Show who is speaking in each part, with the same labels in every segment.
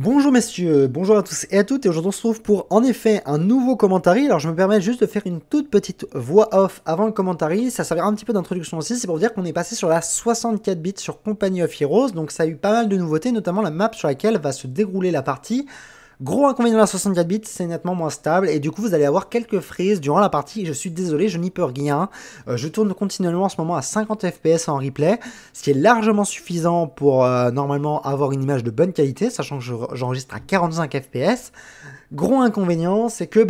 Speaker 1: Bonjour messieurs, bonjour à tous et à toutes, et aujourd'hui on se retrouve pour en effet un nouveau commentary. Alors je me permets juste de faire une toute petite voix off avant le commentary, ça servira un petit peu d'introduction aussi, c'est pour dire qu'on est passé sur la 64 bits sur Company of Heroes, donc ça a eu pas mal de nouveautés, notamment la map sur laquelle va se dérouler la partie. Gros inconvénient de la 64 bits, c'est nettement moins stable et du coup vous allez avoir quelques frises durant la partie. Je suis désolé, je n'y peux rien. Je tourne continuellement en ce moment à 50 fps en replay, ce qui est largement suffisant pour normalement avoir une image de bonne qualité, sachant que j'enregistre à 45 fps. Gros inconvénient, c'est que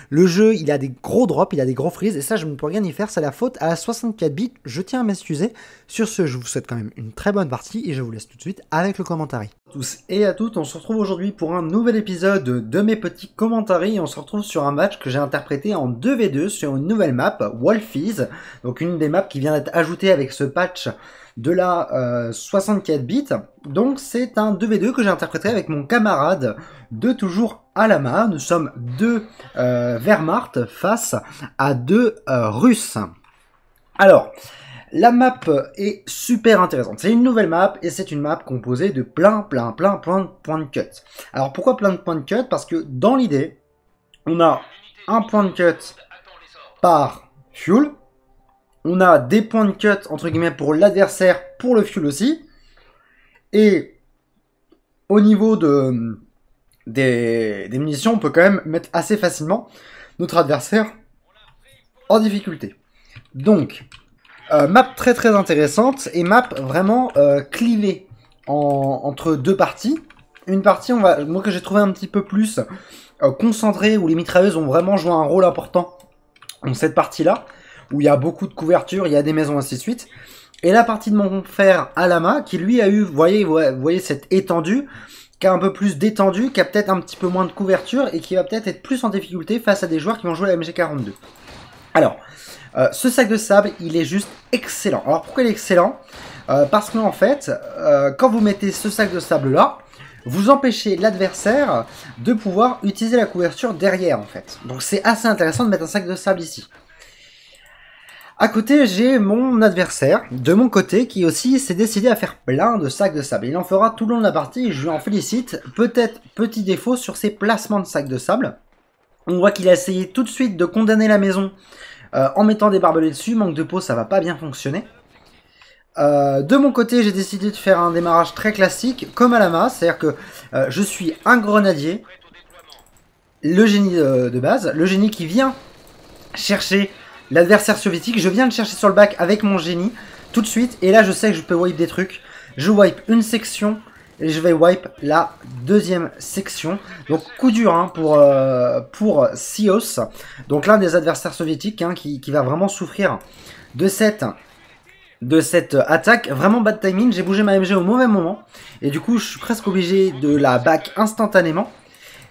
Speaker 1: le jeu il a des gros drops, il a des gros freezes et ça je ne peux rien y faire, c'est la faute à la 64 bits. Je tiens à m'excuser. Sur ce, je vous souhaite quand même une très bonne partie et je vous laisse tout de suite avec le commentary. Tous et à toutes, on se retrouve aujourd'hui pour un nouvel épisode de mes petits commentaries. On se retrouve sur un match que j'ai interprété en 2v2 sur une nouvelle map, Wolfies, donc une des maps qui vient d'être ajoutée avec ce patch de la 64 bits. Donc c'est un 2v2 que j'ai interprété avec mon camarade de toujours Alama. Nous sommes deux Wehrmacht face à deux Russes. Alors, la map est super intéressante. C'est une nouvelle map et c'est une map composée de plein de points de cut. Alors pourquoi plein de points de cut? Parce que dans l'idée, on a un point de cut par fuel. On a des points de cut entre guillemets pour l'adversaire, pour le fuel aussi. Et au niveau des munitions, on peut quand même mettre assez facilement notre adversaire en difficulté. Donc, map très intéressante et map vraiment clivée entre deux parties. Une partie, moi que j'ai trouvé un petit peu plus concentrée, où les mitrailleuses ont vraiment joué un rôle important dans cette partie-là, où il y a beaucoup de couverture, il y a des maisons, ainsi de suite. Et la partie de mon frère Alama, qui lui a eu, vous voyez cette étendue, qui a un peu plus d'étendue, qui a peut-être un petit peu moins de couverture, et qui va peut-être être plus en difficulté face à des joueurs qui vont jouer la MG42. Alors, ce sac de sable, il est juste excellent. Alors pourquoi il est excellent? Parce qu'en fait, quand vous mettez ce sac de sable là, vous empêchez l'adversaire de pouvoir utiliser la couverture derrière en fait. Donc c'est assez intéressant de mettre un sac de sable ici. À côté, j'ai mon adversaire, de mon côté, qui aussi s'est décidé à faire plein de sacs de sable. Il en fera tout le long de la partie et je lui en félicite. Peut-être petit défaut sur ses placements de sacs de sable. On voit qu'il a essayé tout de suite de condamner la maison en mettant des barbelés dessus. Manque de peau, ça va pas bien fonctionner. De mon côté, j'ai décidé de faire un démarrage très classique, comme Alama. C'est-à-dire que je suis un grenadier, le génie de base, le génie qui vient chercher l'adversaire soviétique. Je viens le chercher sur le bac avec mon génie tout de suite. Et là, je sais que je peux wipe des trucs. Je wipe une section et je vais wipe la deuxième section. Donc coup dur hein, pour Sios. Donc l'un des adversaires soviétiques hein, qui va vraiment souffrir de cette attaque. Vraiment bad timing. J'ai bougé ma MG au mauvais moment. Et du coup, je suis presque obligé de la back instantanément.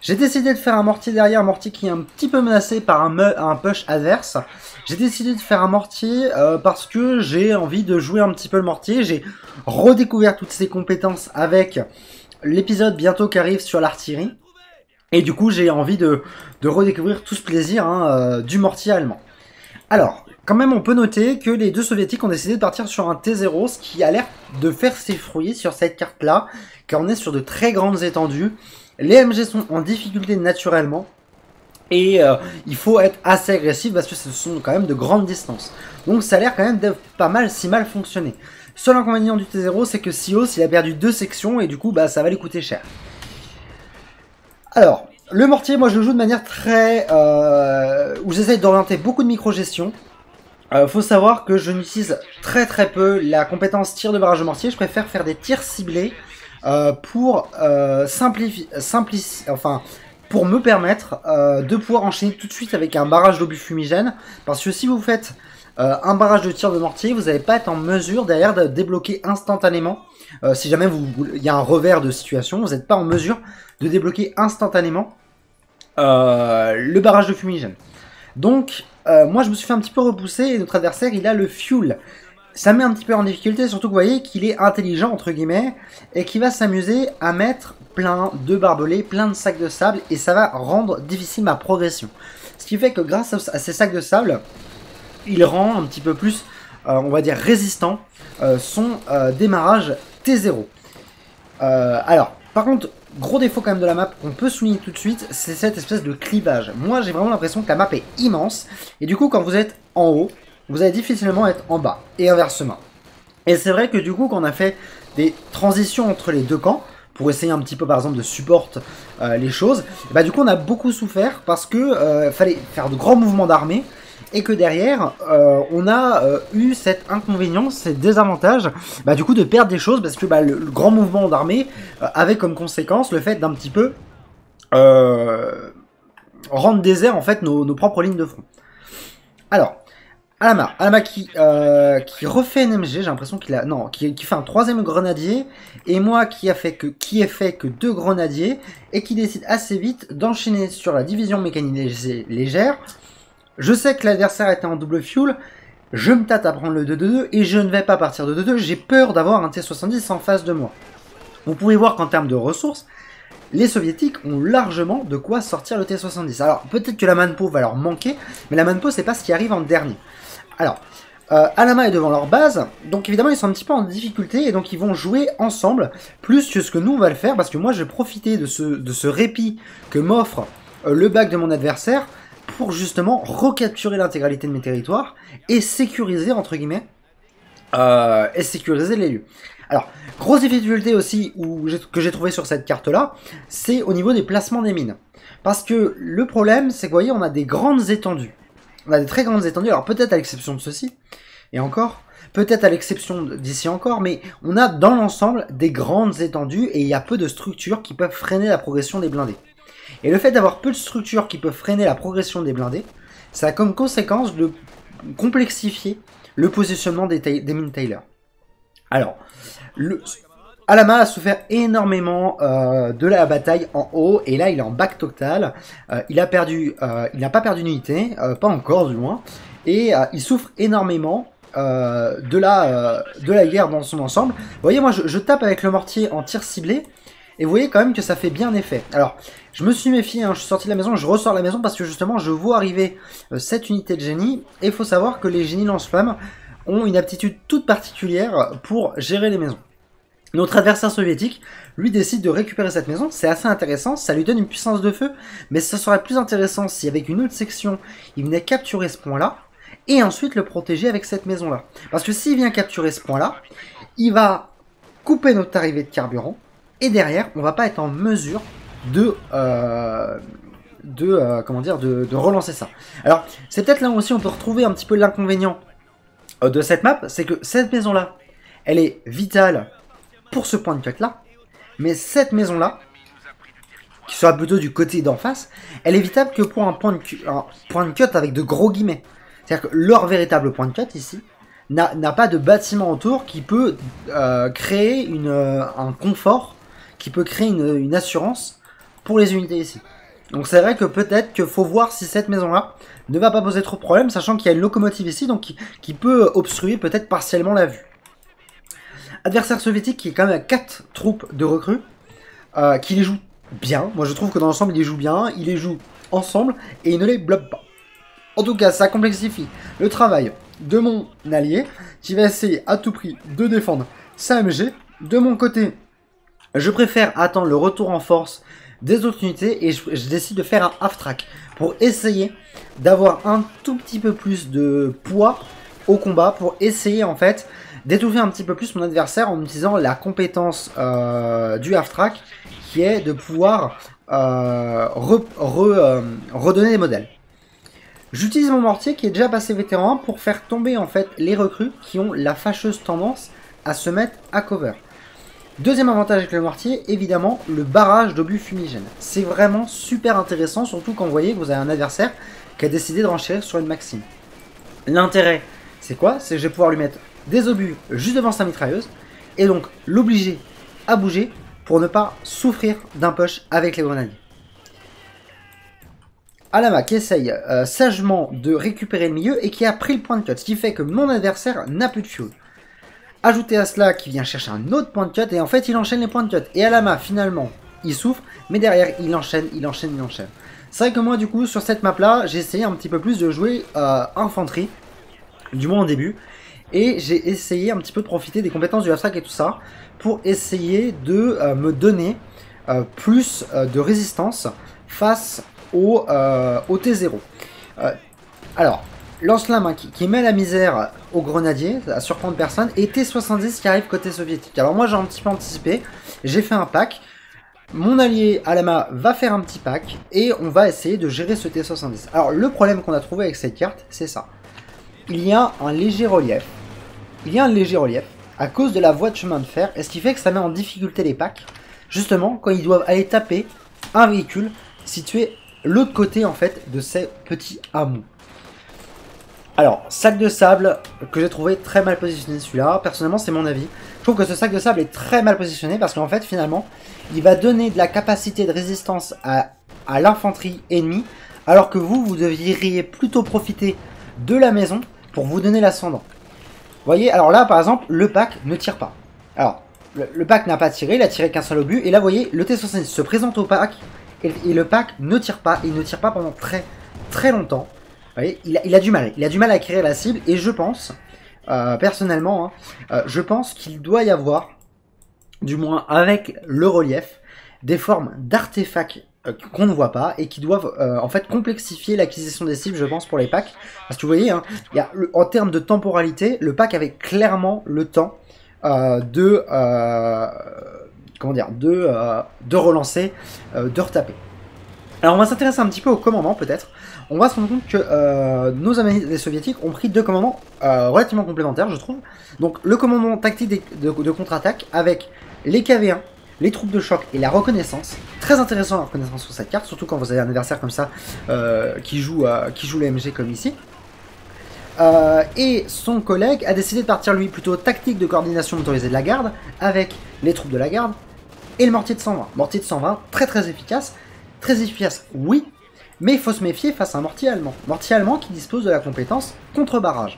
Speaker 1: J'ai décidé de faire un mortier derrière, un mortier qui est un petit peu menacé par un push adverse. J'ai décidé de faire un mortier parce que j'ai envie de jouer un petit peu le mortier. J'ai redécouvert toutes ses compétences avec l'épisode bientôt qui arrive sur l'artillerie. Et du coup, j'ai envie de redécouvrir tout ce plaisir hein, du mortier allemand. Alors, quand même, on peut noter que les deux soviétiques ont décidé de partir sur un T0, ce qui a l'air de faire ses fruits sur cette carte-là, car on est sur de très grandes étendues. Les MG sont en difficulté naturellement et il faut être assez agressif parce que ce sont quand même de grandes distances. Donc ça a l'air quand même de pas mal si mal fonctionner. Seul inconvénient du T0 c'est que Sios il a perdu 2 sections et du coup ça va lui coûter cher. Alors le mortier moi je le joue de manière très où j'essaie d'orienter beaucoup de micro-gestion. Faut savoir que je n'utilise très peu la compétence tir de barrage de mortier, je préfère faire des tirs ciblés. Pour pour me permettre de pouvoir enchaîner tout de suite avec un barrage d'obus fumigène, parce que si vous faites un barrage de tir de mortier, vous n'allez pas être en mesure derrière de débloquer instantanément. Si jamais il y a un revers de situation, vous n'êtes pas en mesure de débloquer instantanément le barrage de fumigène. Donc moi je me suis fait un petit peu repousser et notre adversaire il a le fuel. Ça met un petit peu en difficulté, surtout que vous voyez qu'il est intelligent, entre guillemets, et qu'il va s'amuser à mettre plein de barbelés, plein de sacs de sable, et ça va rendre difficile ma progression. Ce qui fait que grâce à ces sacs de sable, il rend un petit peu plus, on va dire, résistant son démarrage T0. Alors, par contre, gros défaut quand même de la map qu'on peut souligner tout de suite, c'est cette espèce de clivage. Moi j'ai vraiment l'impression que la map est immense, et du coup quand vous êtes en haut, vous allez difficilement être en bas, et inversement. Et c'est vrai que du coup quand on a fait des transitions entre les deux camps, pour essayer un petit peu par exemple de support les choses, bah du coup on a beaucoup souffert parce que fallait faire de grands mouvements d'armée, et que derrière on a eu cet inconvénient, cet désavantage bah, du coup de perdre des choses parce que bah, le grand mouvement d'armée avait comme conséquence le fait d'un petit peu rendre désert en fait nos propres lignes de front. Alors Alama qui refait NMG, j'ai l'impression qu'il a qui fait un troisième grenadier, et moi qui ai fait que 2 grenadiers, et qui décide assez vite d'enchaîner sur la division mécanique légère. Je sais que l'adversaire était en double fuel, je me tâte à prendre le 2-2-2 et je ne vais pas partir de 2-2, j'ai peur d'avoir un T-70 en face de moi. Vous pouvez voir qu'en termes de ressources, les soviétiques ont largement de quoi sortir le T-70. Alors peut-être que la manpo va leur manquer, mais la manpo c'est pas ce qui arrive en dernier. Alors, Alama est devant leur base, donc évidemment ils sont un petit peu en difficulté, et donc ils vont jouer ensemble, plus que ce que nous on va le faire, parce que moi je vais profiter de ce répit que m'offre le bac de mon adversaire, pour justement recapturer l'intégralité de mes territoires, et sécuriser, entre guillemets, sécuriser les lieux. Alors, grosse difficulté aussi que j'ai trouvé sur cette carte-là, c'est au niveau des placements des mines. Parce que le problème, c'est que vous voyez, on a des grandes étendues. On a des très grandes étendues, alors peut-être à l'exception de ceci, et encore, peut-être à l'exception d'ici encore, mais on a dans l'ensemble des grandes étendues, et il y a peu de structures qui peuvent freiner la progression des blindés. Et le fait d'avoir peu de structures qui peuvent freiner la progression des blindés, ça a comme conséquence de complexifier le positionnement des mines Taylor. Alors, Alama a souffert énormément de la bataille en haut, et là il est en back total. Il n'a pas perdu d'unité, pas encore du moins, et il souffre énormément de la guerre dans son ensemble. Vous voyez, moi je tape avec le mortier en tir ciblé, et vous voyez quand même que ça fait bien effet. Alors, je me suis méfié, hein, je suis sorti de la maison, je ressors de la maison parce que justement je vois arriver cette unité de génie, et il faut savoir que les génies lance-flammes ont une aptitude toute particulière pour gérer les maisons. Notre adversaire soviétique, lui, décide de récupérer cette maison, c'est assez intéressant, ça lui donne une puissance de feu, mais ce serait plus intéressant si avec une autre section, il venait capturer ce point-là, et ensuite le protéger avec cette maison-là. Parce que s'il vient capturer ce point-là, il va couper notre arrivée de carburant, et derrière, on va pas être en mesure de relancer ça. Alors, c'est peut-être là aussi on peut retrouver un petit peu l'inconvénient de cette map, c'est que cette maison-là, elle est vitale pour ce point de cut-là, mais cette maison-là, qui sera plutôt du côté d'en face, elle est vitale que pour un point de cut avec de gros guillemets. C'est-à-dire que leur véritable point de cut ici n'a pas de bâtiment autour qui peut créer un confort, qui peut créer une assurance pour les unités ici. Donc c'est vrai que peut-être qu'il faut voir si cette maison-là ne va pas poser trop de problèmes, sachant qu'il y a une locomotive ici, donc qui peut obstruer peut-être partiellement la vue. Adversaire soviétique qui est quand même à 4 troupes de recrues, qui les joue bien. Moi je trouve que dans l'ensemble il les joue bien, il les joue ensemble et il ne les bloque pas. En tout cas, ça complexifie le travail de mon allié, qui va essayer à tout prix de défendre sa MG. De mon côté, je préfère attendre le retour en force des autres unités, et je décide de faire un half-track pour essayer d'avoir un tout petit peu plus de poids au combat, pour essayer en fait d'étouffer un petit peu plus mon adversaire en utilisant la compétence du half-track, qui est de pouvoir redonner des modèles. J'utilise mon mortier qui est déjà passé vétéran pour faire tomber en fait les recrues qui ont la fâcheuse tendance à se mettre à cover. Deuxième avantage avec le mortier, évidemment, le barrage d'obus fumigènes. C'est vraiment super intéressant, surtout quand vous voyez que vous avez un adversaire qui a décidé de renchérir sur une maxime. L'intérêt, c'est quoi? C'est que je vais pouvoir lui mettre des obus juste devant sa mitrailleuse, et donc l'obliger à bouger pour ne pas souffrir d'un push avec les grenadiers. Alama qui essaye sagement de récupérer le milieu et qui a pris le point de cut, ce qui fait que mon adversaire n'a plus de fuel. Ajouté à cela qui vient chercher un autre point de cut, et en fait il enchaîne les points de cut. Et Alama finalement il souffre, mais derrière il enchaîne. C'est vrai que moi du coup sur cette map là, j'ai essayé un petit peu plus de jouer infanterie, du moins au début. Et j'ai essayé un petit peu de profiter des compétences du half-track et tout ça, pour essayer de me donner plus de résistance face au T0. Alors, lance-flamme hein, qui met la misère aux grenadiers, à surprendre personne, et T-70 qui arrive côté soviétique. Alors moi j'ai un petit peu anticipé, j'ai fait un pack, mon allié Alama va faire un petit pack, et on va essayer de gérer ce T-70. Alors le problème qu'on a trouvé avec cette carte, c'est ça. Il y a un léger relief, à cause de la voie de chemin de fer, et ce qui fait que ça met en difficulté les packs, justement quand ils doivent aller taper un véhicule situé l'autre côté en fait de ces petits hameaux. Alors, sac de sable que j'ai trouvé très mal positionné celui-là, personnellement c'est mon avis. Je trouve que ce sac de sable est très mal positionné parce qu'en fait finalement, il va donner de la capacité de résistance à l'infanterie ennemie, alors que vous devriez plutôt profiter de la maison pour vous donner l'ascendant. Vous voyez, alors là par exemple, le pack ne tire pas. Alors, le pack n'a pas tiré, il a tiré qu'un seul obus, et là vous voyez, le T-70 se présente au pack, et le pack ne tire pas, et il ne tire pas pendant très longtemps. Vous voyez, il a du mal à acquérir la cible, et je pense, personnellement, hein, je pense qu'il doit y avoir, du moins avec le relief, des formes d'artefacts qu'on ne voit pas, et qui doivent en fait complexifier l'acquisition des cibles, je pense, pour les packs. Parce que vous voyez, hein, en termes de temporalité, le pack avait clairement le temps de relancer, de retaper. Alors on va s'intéresser un petit peu au commandement peut-être. On va se rendre compte que nos amis les soviétiques ont pris deux commandements relativement complémentaires je trouve. Donc le commandement tactique de contre-attaque avec les KV1, les troupes de choc et la reconnaissance. Très intéressant la reconnaissance sur cette carte, surtout quand vous avez un adversaire comme ça qui joue l'AMG comme ici. Et son collègue a décidé de partir lui plutôt tactique de coordination motorisée de la garde avec les troupes de la garde et le mortier de 120. Mortier de 120 très efficace. Très efficace, oui, mais il faut se méfier face à un mortier allemand. Mortier allemand qui dispose de la compétence contre-barrage.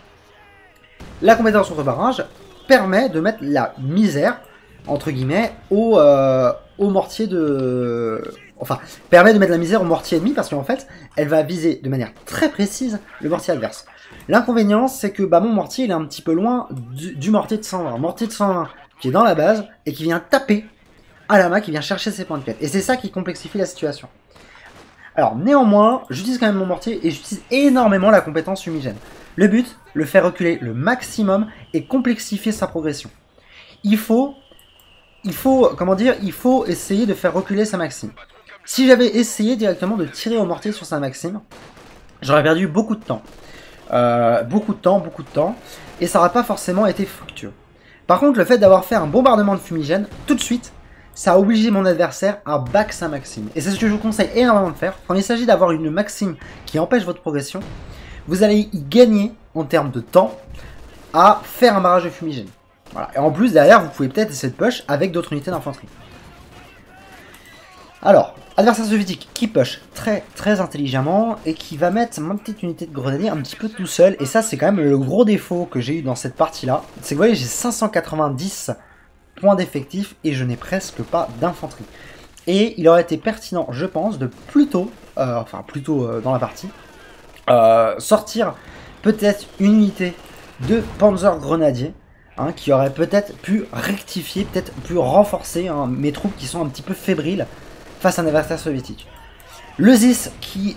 Speaker 1: La compétence contre-barrage permet de mettre la misère, entre guillemets, au mortier de... Enfin, permet de mettre la misère au mortier ennemi parce qu'en fait, elle va viser de manière très précise le mortier adverse. L'inconvénient, c'est que mon mortier il est un petit peu loin du mortier de 120. Mortier de 120 qui est dans la base et qui vient taper Alama, qui vient chercher ses points de quête. Et c'est ça qui complexifie la situation. Alors néanmoins, j'utilise quand même mon mortier et j'utilise énormément la compétence fumigène. Le but, le faire reculer le maximum et complexifier sa progression. Il faut essayer de faire reculer sa maxime. Si j'avais essayé directement de tirer au mortier sur sa maxime, j'aurais perdu beaucoup de temps. Beaucoup de temps, et ça n'aurait pas forcément été fructueux. Par contre, le fait d'avoir fait un bombardement de fumigène, tout de suite, ça a obligé mon adversaire à back sa maxime. Et c'est ce que je vous conseille énormément de faire. Quand il s'agit d'avoir une maxime qui empêche votre progression, vous allez y gagner en termes de temps à faire un barrage de fumigène. Voilà. Et en plus, derrière, vous pouvez peut-être essayer de push avec d'autres unités d'infanterie. Alors, adversaire soviétique qui push très intelligemment et qui va mettre ma petite unité de grenadier un petit peu tout seul. Et ça, c'est quand même le gros défaut que j'ai eu dans cette partie-là. C'est que vous voyez, j'ai 590 points d'effectif et je n'ai presque pas d'infanterie. Et il aurait été pertinent, je pense, de plutôt dans la partie, sortir peut-être une unité de Panzer Grenadier, hein, qui aurait peut-être pu rectifier, peut-être pu renforcer mes troupes qui sont un petit peu fébriles face à un adversaire soviétique. Le ZIS qui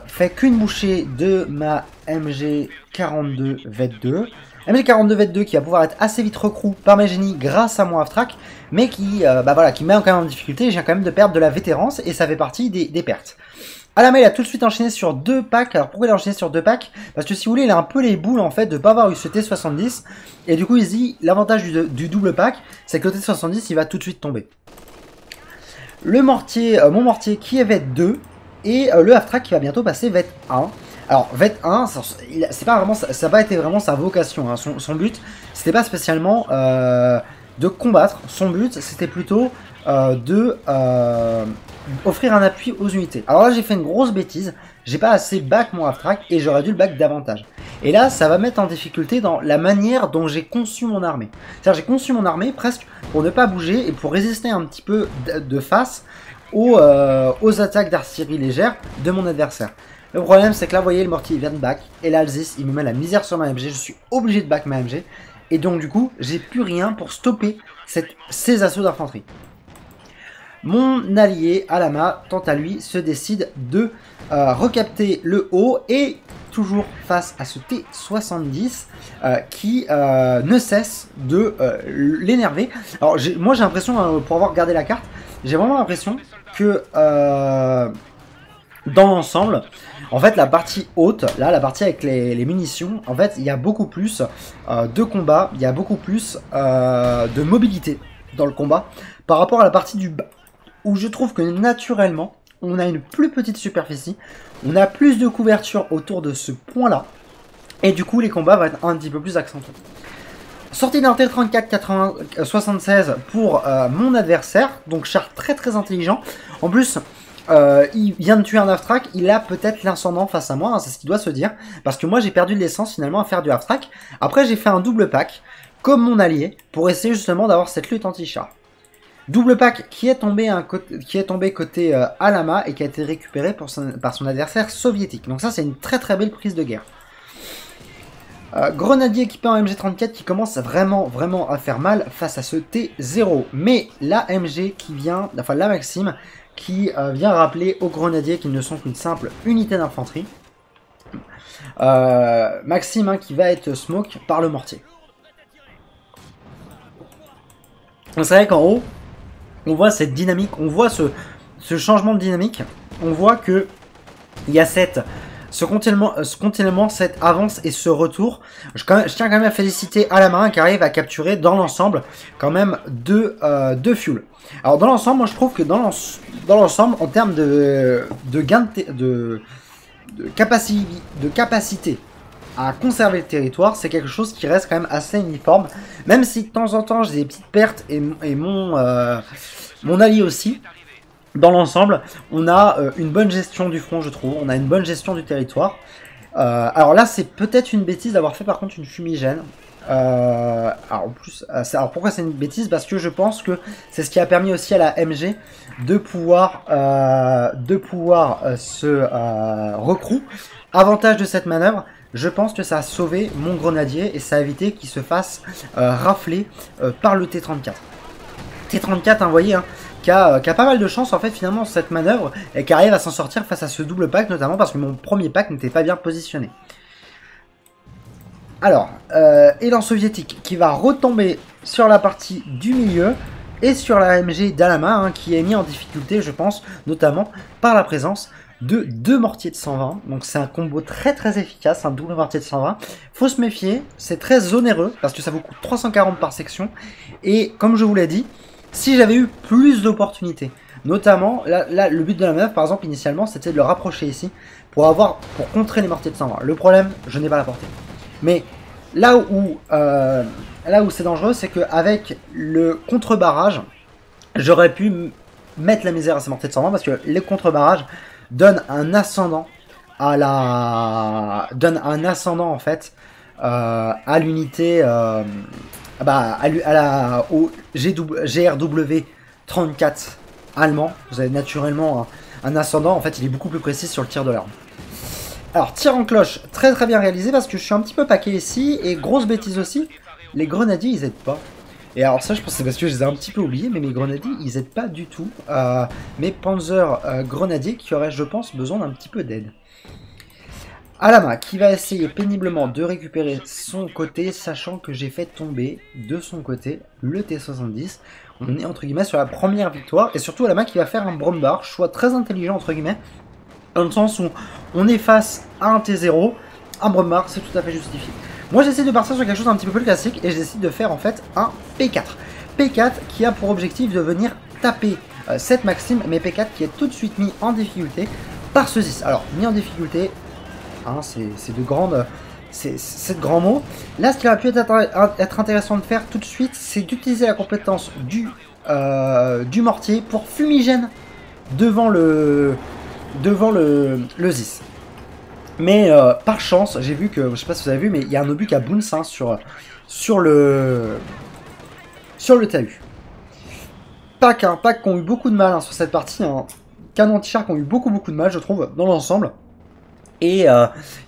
Speaker 1: fait qu'une bouchée de ma MG42 V2. MG42 V2 qui va pouvoir être assez vite recrue par mes génies grâce à mon half-track, mais qui met quand même en difficulté. J'ai quand même de perdre de la vétérance et ça fait partie des pertes. Alama il a tout de suite enchaîné sur 2 packs. Alors pourquoi il a enchaîné sur 2 packs? Parce que si vous voulez, il a un peu les boules en fait de ne pas avoir eu ce T70. Et du coup il se dit, l'avantage du double pack, c'est que le T70 il va tout de suite tomber. Le mortier, mon mortier qui est V2 et le half-track qui va bientôt passer V1. Alors, V1, ça n'a pas été vraiment sa vocation. Hein. Son but, c'était pas spécialement de combattre. Son but, c'était plutôt offrir un appui aux unités. Alors là, j'ai fait une grosse bêtise. J'ai pas assez back mon half-track et j'aurais dû le back davantage. Et là, ça va mettre en difficulté dans la manière dont j'ai conçu mon armée. C'est-à-dire, j'ai conçu mon armée presque pour ne pas bouger et pour résister un petit peu de face aux attaques d'artillerie légère de mon adversaire. Le problème, c'est que là, vous voyez, le mortier vient de back. Et là, le ZIS, il me met la misère sur ma MG. Je suis obligé de back ma MG. Et donc, du coup, j'ai plus rien pour stopper ces assauts d'infanterie. Mon allié Alama, quant à lui, se décide de recapter le haut et toujours face à ce T70 qui ne cesse de l'énerver. Alors moi j'ai l'impression, pour avoir regardé la carte, j'ai vraiment l'impression que dans l'ensemble, en fait la partie haute, là la partie avec les munitions, en fait il y a beaucoup plus de combat, il y a beaucoup plus de mobilité dans le combat par rapport à la partie du bas, où je trouve que naturellement on a une plus petite superficie, on a plus de couverture autour de ce point là, et du coup les combats vont être un petit peu plus accentués. Sortie d'un T34 76 pour mon adversaire, donc char très intelligent. En plus, il vient de tuer un half-track, il a peut-être l'incendant face à moi, hein, c'est ce qu'il doit se dire. Parce que moi j'ai perdu de l'essence finalement à faire du half-track. Après j'ai fait un double pack, comme mon allié, pour essayer justement d'avoir cette lutte anti-char. Double pack qui est tombé côté Alama et qui a été récupéré par son adversaire soviétique. Donc ça c'est une très belle prise de guerre. Grenadier équipé en MG34 qui commence vraiment à faire mal face à ce T0. Mais la MG qui vient, enfin la Maxime, qui vient rappeler aux grenadiers qu'ils ne sont qu'une simple unité d'infanterie. Maxime hein, qui va être smoke par le mortier. C'est vrai qu'en haut, on voit cette dynamique, on voit ce changement de dynamique, on voit que il y a ce continuellement, cette avance et ce retour. Je tiens quand même à féliciter Alama qui arrive à capturer dans l'ensemble quand même deux fuel. Alors dans l'ensemble, moi je trouve que dans l'ensemble, en termes de gain de capacité à conserver le territoire, c'est quelque chose qui reste quand même assez uniforme. Même si de temps en temps j'ai des petites pertes et mon allié aussi. Dans l'ensemble, on a une bonne gestion du front, je trouve. On a une bonne gestion du territoire. Alors là, c'est peut-être une bêtise d'avoir fait par contre une fumigène. Alors pourquoi c'est une bêtise? Parce que je pense que c'est ce qui a permis aussi à la MG de pouvoir se recrou. Avantage de cette manœuvre, je pense que ça a sauvé mon grenadier et ça a évité qu'il se fasse rafler par le T34. T34, hein, vous voyez, hein, qui a pas mal de chance en fait finalement cette manœuvre et qui arrive à s'en sortir face à ce double pack, notamment parce que mon premier pack n'était pas bien positionné. Alors, élan soviétique qui va retomber sur la partie du milieu et sur la MG d'Alama hein, qui est mis en difficulté je pense, notamment par la présence de deux mortiers de 120. Donc c'est un combo très efficace, un double mortier de 120. Faut se méfier, c'est très onéreux parce que ça vous coûte 340 par section. Et comme je vous l'ai dit, si j'avais eu plus d'opportunités, notamment, là, le but de la manœuvre, par exemple, initialement, c'était de le rapprocher ici pour contrer les mortiers de 120. Le problème, je n'ai pas la portée. Mais là où c'est dangereux, c'est qu'avec le contre-barrage, j'aurais pu mettre la misère à ces mortiers de 120 parce que les contre-barrages donnent un ascendant en fait à l'unité au GRW 34 allemand. Vous avez naturellement un ascendant, en fait il est beaucoup plus précis sur le tir de l'arme. Alors tir en cloche, très bien réalisé parce que je suis un petit peu paqué ici, et grosse bêtise aussi, les grenadiers ils aident pas. Et alors ça je pense que c'est parce que je les ai un petit peu oubliés, mais mes grenadiers ils aident pas du tout mes panzer grenadiers qui auraient je pense besoin d'un petit peu d'aide. Alama qui va essayer péniblement de récupérer son côté, sachant que j'ai fait tomber de son côté le T70. On est entre guillemets sur la première victoire, et surtout Alama qui va faire un Brombar, choix très intelligent entre guillemets, dans le sens où on est face à un T0, un Brombar c'est tout à fait justifié. Moi j'essaie de partir sur quelque chose d'un petit peu plus classique, et je décide de faire en fait un P4. P4 qui a pour objectif de venir taper cette Maxime, mais P4 qui est tout de suite mis en difficulté par ce 10. Alors mis en difficulté, hein, c'est de grands mots. Là, ce qui aurait pu être intéressant de faire tout de suite, c'est d'utiliser la compétence du mortier pour fumigène devant le 10. Mais par chance, j'ai vu que, je sais pas si vous avez vu, mais il y a un obus qui a bounce hein, sur le TAU. Pack qui ont eu beaucoup de mal hein, sur cette partie. Hein. Canon anti-char qui ont eu beaucoup de mal, je trouve, dans l'ensemble. Et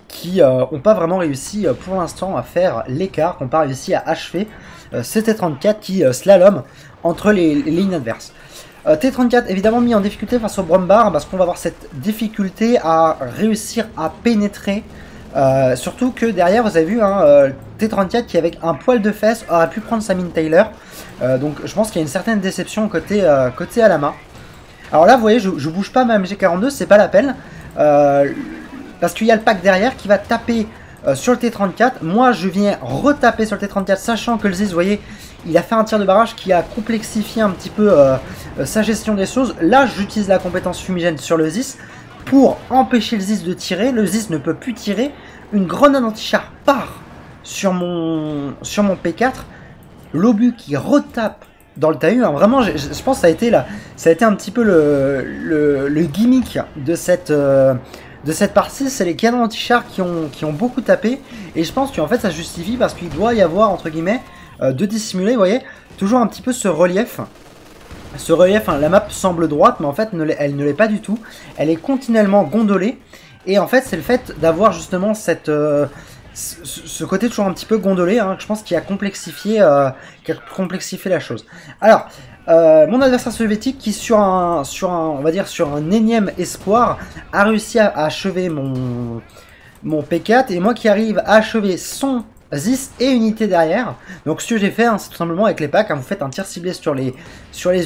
Speaker 1: qui n'ont pas vraiment réussi pour l'instant à faire l'écart, qui n'ont pas réussi à achever CT34 qui slalom entre les lignes adverses. T34 évidemment mis en difficulté face au Brumbar parce qu'on va avoir cette difficulté à réussir à pénétrer. Surtout que derrière vous avez vu T34 qui avec un poil de fesse aurait pu prendre sa mine Taylor. Donc je pense qu'il y a une certaine déception côté Alama. Alors là vous voyez je bouge pas ma MG42, c'est pas la peine. Parce qu'il y a le pack derrière qui va taper sur le T34. Moi je viens retaper sur le T34 sachant que le Ziz, vous voyez, il a fait un tir de barrage qui a complexifié un petit peu sa gestion des choses. Là j'utilise la compétence fumigène sur le Ziz pour empêcher le Ziz de tirer. Le Ziz ne peut plus tirer. Une grenade anti-char part sur mon P4. L'obus qui retape dans le TAU. Hein. Vraiment je pense que ça a été un petit peu le gimmick de cette partie, c'est les canons anti-char qui ont beaucoup tapé, et je pense qu'en fait ça justifie parce qu'il doit y avoir entre guillemets de dissimuler, vous voyez, toujours un petit peu ce relief. Ce relief, hein, la map semble droite, mais en fait elle ne l'est pas du tout, elle est continuellement gondolée, et en fait c'est le fait d'avoir justement ce côté toujours un petit peu gondolé, hein, que je pense qui a complexifié la chose. Alors, mon adversaire soviétique qui on va dire sur un énième espoir a réussi à achever mon P4, et moi qui arrive à achever son Zis et unité derrière. Donc ce que j'ai fait, hein, c'est tout simplement avec les packs, hein, vous faites un tir ciblé sur les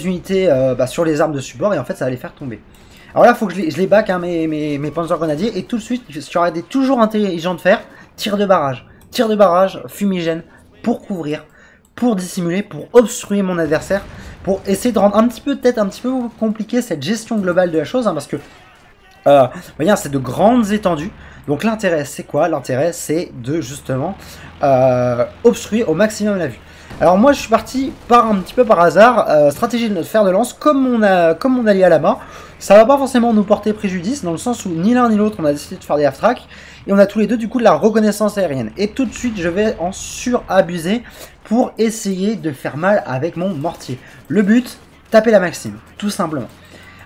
Speaker 1: unités, sur les armes de support, et en fait ça va les faire tomber. Alors là il faut que je les back, hein, mes Panzer Grenadiers, et tout de suite, ce qui aurait été toujours intelligent de faire, tir de barrage fumigène pour couvrir, pour dissimuler, pour obstruer mon adversaire, pour essayer de rendre peut-être un petit peu compliqué cette gestion globale de la chose, hein, parce que vous voyez, c'est de grandes étendues. Donc l'intérêt c'est quoi? L'intérêt c'est de justement obstruer au maximum la vue. Alors moi je suis parti un petit peu par hasard, stratégie de notre fer de lance, comme mon allié Alama. Ça va pas forcément nous porter préjudice, dans le sens où ni l'un ni l'autre on a décidé de faire des half-tracks, et on a tous les deux du coup de la reconnaissance aérienne. Et tout de suite je vais en surabuser pour essayer de faire mal avec mon mortier. Le but, taper la Maxime, tout simplement.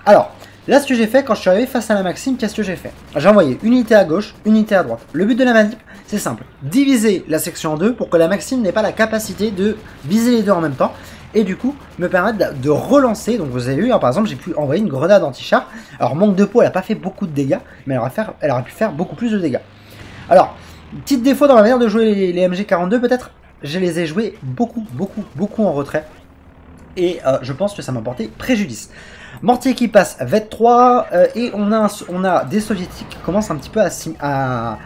Speaker 1: Alors, là ce que j'ai fait quand je suis arrivé face à la Maxime, qu'est-ce que j'ai fait? J'ai envoyé une unité à gauche, une unité à droite. Le but de la manip, c'est simple, diviser la section en deux pour que la Maxime n'ait pas la capacité de viser les deux en même temps, et du coup me permettre de relancer. Donc vous avez vu, hein, par exemple j'ai pu envoyer une grenade anti-char. Alors manque de peau, elle n'a pas fait beaucoup de dégâts, mais elle aurait pu faire beaucoup plus de dégâts. Alors, petit défaut dans la manière de jouer les MG42 peut-être, je les ai joués beaucoup en retrait, et je pense que ça m'a porté préjudice. Mortier qui passe V3, et on a des soviétiques qui commencent un petit peu à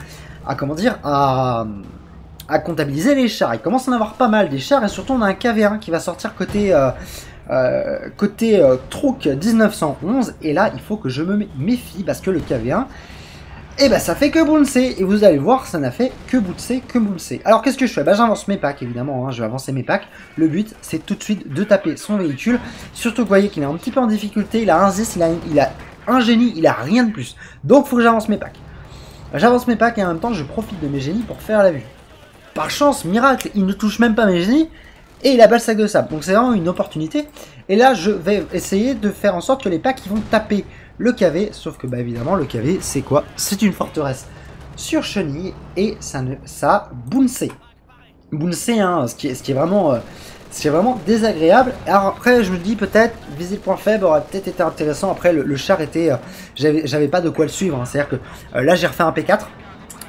Speaker 1: comptabiliser les chars. Il commence à en avoir pas mal des chars, et surtout on a un KV1 qui va sortir côté Trouk 1911, et là il faut que je me méfie parce que le KV1, et bah ça fait que bouncer, et vous allez voir ça n'a fait que bouncer. Alors qu'est-ce que je fais? Bah j'avance mes packs évidemment, hein, je vais avancer mes packs. Le but c'est tout de suite de taper son véhicule, surtout que vous voyez qu'il est un petit peu en difficulté, il a un Zis, il a un génie, il a rien de plus. Donc faut que j'avance mes packs. J'avance mes packs et en même temps je profite de mes génies pour faire la vue. Par chance, miracle, il ne touche même pas mes génies, et il a pas le sac de sable. Donc c'est vraiment une opportunité. Et là je vais essayer de faire en sorte que les packs ils vont taper le KV, sauf que bah évidemment le KV c'est quoi? C'est une forteresse sur chenille, et ça bouncé, hein, ce qui est vraiment désagréable. Alors après je me dis peut-être viser le point faible aurait peut-être été intéressant. Après le char était, j'avais pas de quoi le suivre, hein. C'est à dire que là j'ai refait un P4.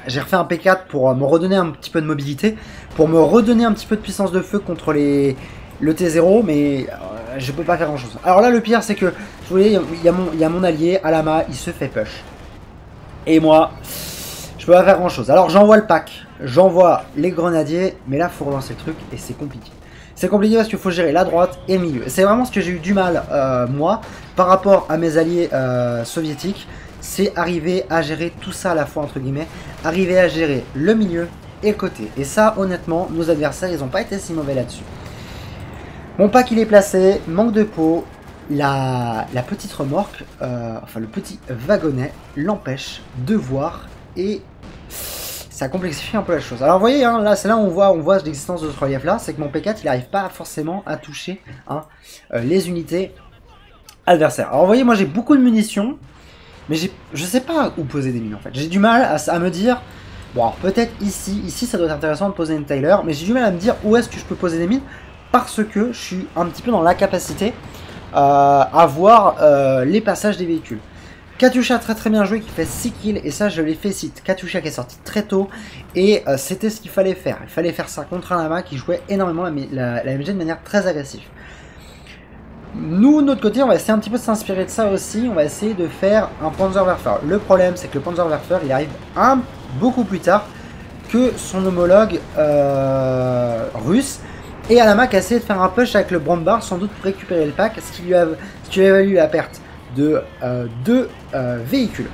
Speaker 1: J'ai refait un P4 pour me redonner un petit peu de mobilité, pour me redonner un petit peu de puissance de feu contre le T0, mais je peux pas faire grand chose. Alors là le pire c'est que, vous voyez, il y a mon allié Alama, il se fait push. Et moi, je peux pas faire grand chose. Alors j'envoie le pack, j'envoie les grenadiers, mais là faut relancer le truc et c'est compliqué. C'est compliqué parce qu'il faut gérer la droite et le milieu. C'est vraiment ce que j'ai eu du mal, moi, par rapport à mes alliés soviétiques. C'est arriver à gérer tout ça à la fois, entre guillemets, arriver à gérer le milieu et le côté. Et ça, honnêtement, nos adversaires, ils n'ont pas été si mauvais là-dessus. Mon pack, il est placé, manque de peau, la petite remorque, enfin le petit wagonnet, l'empêche de voir, et ça complexifie un peu la chose. Alors vous voyez, hein, là, c'est là où on voit l'existence de ce relief-là, c'est que mon P4, il n'arrive pas forcément à toucher, hein, les unités adversaires. Alors vous voyez, moi j'ai beaucoup de munitions, mais je sais pas où poser des mines en fait. J'ai du mal à me dire, bon alors peut-être ici ça doit être intéressant de poser une Taylor, mais j'ai du mal à me dire où est-ce que je peux poser des mines, parce que je suis un petit peu dans l'incapacité à voir les passages des véhicules. Katyusha très très bien joué qui fait 6 kills et ça je l'ai fait cite. Katyusha qui est sorti très tôt et c'était ce qu'il fallait faire. Il fallait faire ça contre un Lama qui jouait énormément la MG de manière très agressive. Nous, de notre côté, on va essayer un petit peu de s'inspirer de ça aussi. On va essayer de faire un Panzerwerfer. Le problème, c'est que le Panzerwerfer, il arrive beaucoup plus tard que son homologue russe. Et Alamac a essayé de faire un push avec le Brandbar, sans doute pour récupérer le pack, ce qui lui a valu la perte de 2 véhicules.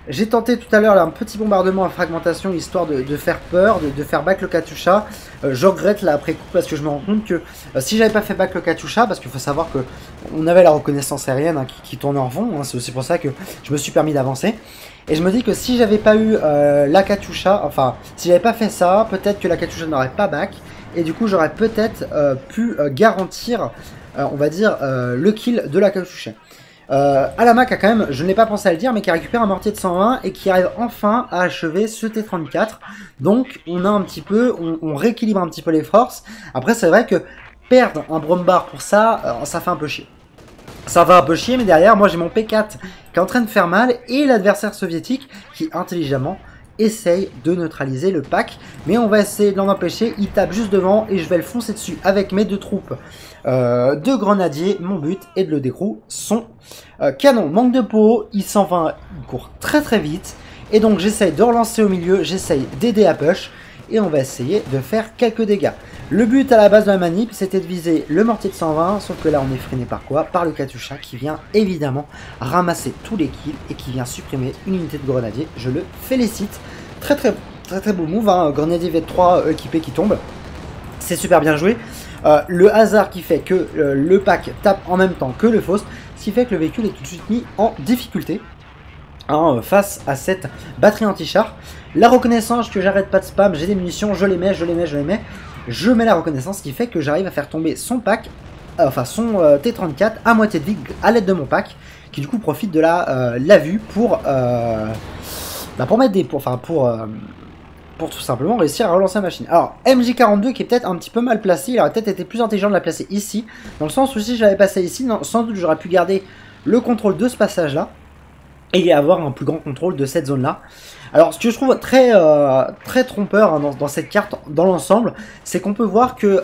Speaker 1: J'ai tenté tout à l'heure un petit bombardement à fragmentation histoire de faire peur, de faire back le Katyusha. Je regrette là après coup parce que je me rends compte que si j'avais pas fait back le Katyusha, parce qu'il faut savoir que on avait la reconnaissance aérienne hein, qui tournait en fond, hein, c'est aussi pour ça que je me suis permis d'avancer. Et je me dis que si j'avais pas eu la Katyusha, enfin si j'avais pas fait ça, peut-être que la Katyusha n'aurait pas back. Et du coup j'aurais peut-être pu garantir, on va dire, le kill de la Katyusha. Alamac a quand même, je n'ai pas pensé à le dire, mais qui récupère un mortier de 120 et qui arrive enfin à achever ce T34. Donc on a un petit peu, on rééquilibre un petit peu les forces. Après c'est vrai que perdre un Brombar pour ça, ça fait un peu chier. Ça va un peu chier, mais derrière moi j'ai mon P4 qui est en train de faire mal et l'adversaire soviétique qui intelligemment essaye de neutraliser le pack. Mais on va essayer de l'en empêcher, il tape juste devant et je vais le foncer dessus avec mes 2 troupes de grenadiers. Mon but est de le décrou son canon. Manque de peau, il s'en va, il court très très vite. Et donc j'essaye de relancer au milieu, j'essaye d'aider à push. Et on va essayer de faire quelques dégâts. Le but à la base de la manip, c'était de viser le mortier de 120, sauf que là on est freiné par quoi? Par le Katyusha qui vient évidemment ramasser tous les kills et qui vient supprimer une unité de grenadier. Je le félicite. Très beau move, hein. Grenadier V3 équipé qui tombe. C'est super bien joué. Le hasard qui fait que le pack tape en même temps que le Faust, ce qui fait que le véhicule est tout de suite mis en difficulté. Hein, face à cette batterie anti-char. La reconnaissance que j'arrête pas de spam, j'ai des munitions, je les mets. Je mets la reconnaissance, ce qui fait que j'arrive à faire tomber son pack, enfin son T34 à moitié de vie à l'aide de mon pack, qui du coup profite de la vue pour mettre des pour tout simplement réussir à relancer la machine. Alors MJ42 qui est peut-être un petit peu mal placé, il aurait peut-être été plus intelligent de la placer ici, dans le sens où si je l'avais passé ici, sans doute j'aurais pu garder le contrôle de ce passage là et avoir un plus grand contrôle de cette zone là. Alors ce que je trouve très trompeur hein, dans cette carte dans l'ensemble, c'est qu'on peut voir que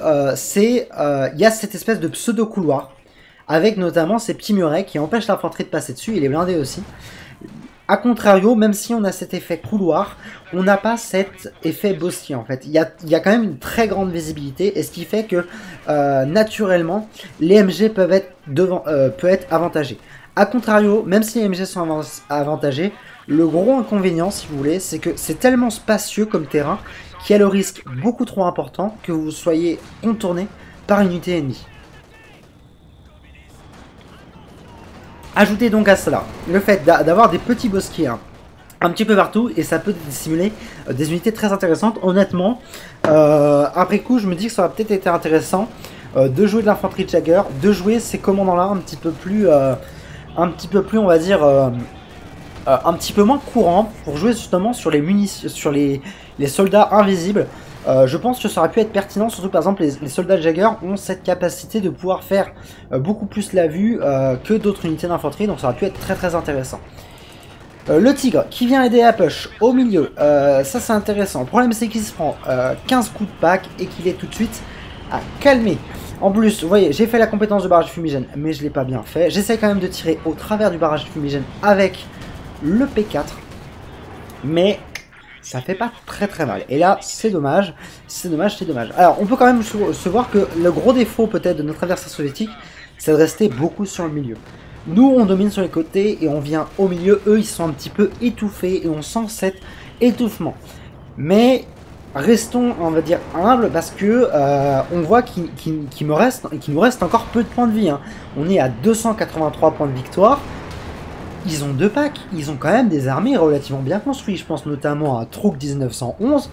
Speaker 1: y a cette espèce de pseudo couloir avec notamment ces petits murets qui empêchent l'infanterie de passer dessus, et les blindés aussi. A contrario, même si on a cet effet couloir, on n'a pas cet effet bosquier en fait. Il y a quand même une très grande visibilité, et ce qui fait que naturellement les MG peuvent être avantagés. A contrario, même si les MG sont avantagés, le gros inconvénient, si vous voulez, c'est que c'est tellement spacieux comme terrain qu'il y a le risque beaucoup trop important que vous soyez contourné par une unité ennemie. Ajoutez donc à cela le fait d'avoir des petits bosquiers hein, un petit peu partout, et ça peut dissimuler des unités très intéressantes. Honnêtement, après coup, je me dis que ça aurait peut-être été intéressant de jouer de l'infanterie Jagger, de jouer ces commandants-là un petit peu plus, on va dire, un petit peu moins courant, pour jouer justement sur les munitions, sur les soldats invisibles. Je pense que ça aurait pu être pertinent, surtout par exemple les soldats Jagger ont cette capacité de pouvoir faire beaucoup plus la vue que d'autres unités d'infanterie, donc ça aurait pu être très intéressant. Le tigre qui vient aider à push au milieu, ça c'est intéressant. Le problème c'est qu'il se prend 15 coups de pack et qu'il est tout de suite à calmer. En plus, vous voyez, j'ai fait la compétence de barrage fumigène, mais je l'ai pas bien fait. J'essaie quand même de tirer au travers du barrage fumigène avec le P4, mais ça fait pas très mal. Et là, c'est dommage, c'est dommage. Alors, on peut quand même se voir que le gros défaut peut-être de notre adversaire soviétique, c'est de rester beaucoup sur le milieu. Nous, on domine sur les côtés et on vient au milieu. Eux, ils sont un petit peu étouffés et on sent cet étouffement. Mais restons, on va dire, humbles parce que on voit qu'il nous reste encore peu de points de vie. Hein. On est à 283 points de victoire. Ils ont 2 packs, ils ont quand même des armées relativement bien construites. Je pense notamment à Truk 1911.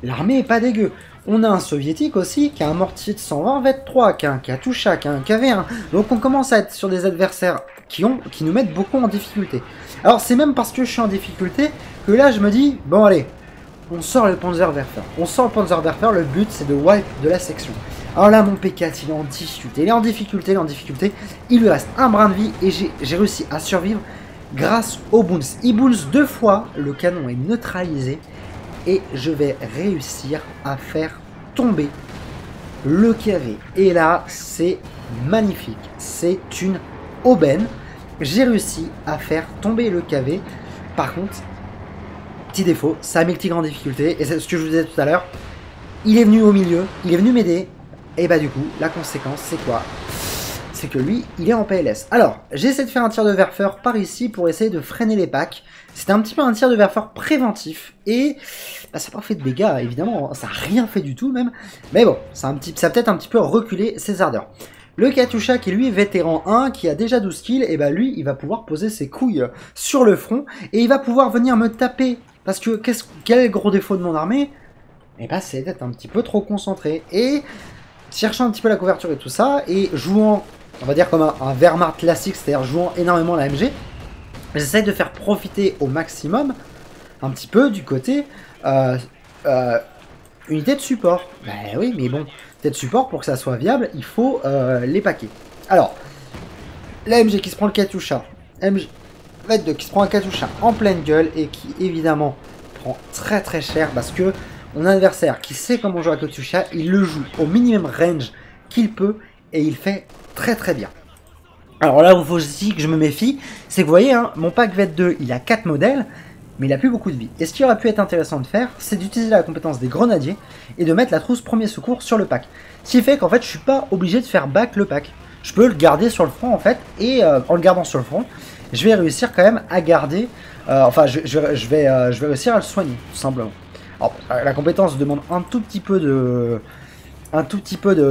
Speaker 1: L'armée est pas dégueu. On a un soviétique aussi qui a un mortier de 120 V3, qui a un Katyusha, qui a un KV1. Donc on commence à être sur des adversaires qui nous mettent beaucoup en difficulté. Alors c'est même parce que je suis en difficulté que là je me dis, bon allez, on sort le Panzerwerfer. On sort le Panzerwerfer, le but c'est de wipe de la section. Alors là, mon P4, il est en difficulté. Il est en difficulté, il est en difficulté. Il lui reste un brin de vie et j'ai réussi à survivre grâce au Boons. Il bounce 2 fois, le canon est neutralisé et je vais réussir à faire tomber le KV. Et là, c'est magnifique. C'est une aubaine. J'ai réussi à faire tomber le KV. Par contre, petit défaut, ça a mis le tigre en difficulté. Et c'est ce que je vous disais tout à l'heure. Il est venu au milieu, il est venu m'aider. Et bah du coup, la conséquence, c'est quoi? C'est que lui, il est en PLS. Alors, j'ai essayé de faire un tir de verfeur par ici pour essayer de freiner les packs. C'était un petit peu un tir de verfeur préventif. Et bah, ça n'a pas fait de dégâts, évidemment. Ça n'a rien fait du tout, même. Mais bon, ça a peut-être un petit peu reculé ses ardeurs. Le Katyusha, qui lui est vétéran 1, qui a déjà 12 kills, et bah lui, il va pouvoir poser ses couilles sur le front. Et il va pouvoir venir me taper. Parce que, quel est le gros défaut de mon armée? Et bah, c'est d'être un petit peu trop concentré. Et cherchant un petit peu la couverture et tout ça, et jouant, on va dire comme un Wehrmacht classique, c'est-à-dire jouant énormément la MG, j'essaie de faire profiter au maximum, un petit peu du côté unité de support. Ben oui, mais bon, unité de support, pour que ça soit viable, il faut les paquets. Alors, la MG qui se prend le Katyusha, MG 22 qui se prend un Katyusha en pleine gueule, et qui évidemment prend très très cher, parce que mon adversaire qui sait comment jouer à Katyusha, il le joue au minimum range qu'il peut, et il fait très très bien. Alors là où il faut aussi que je me méfie, c'est que vous voyez, hein, mon pack V2, il a 4 modèles, mais il a plus beaucoup de vie. Et ce qui aurait pu être intéressant de faire, c'est d'utiliser la compétence des grenadiers, et de mettre la trousse premier secours sur le pack. Ce qui fait qu'en fait, je suis pas obligé de faire back le pack. Je peux le garder sur le front en fait, et en le gardant sur le front, je vais réussir quand même à garder, je vais réussir à le soigner, tout simplement. Alors, la compétence demande un tout petit peu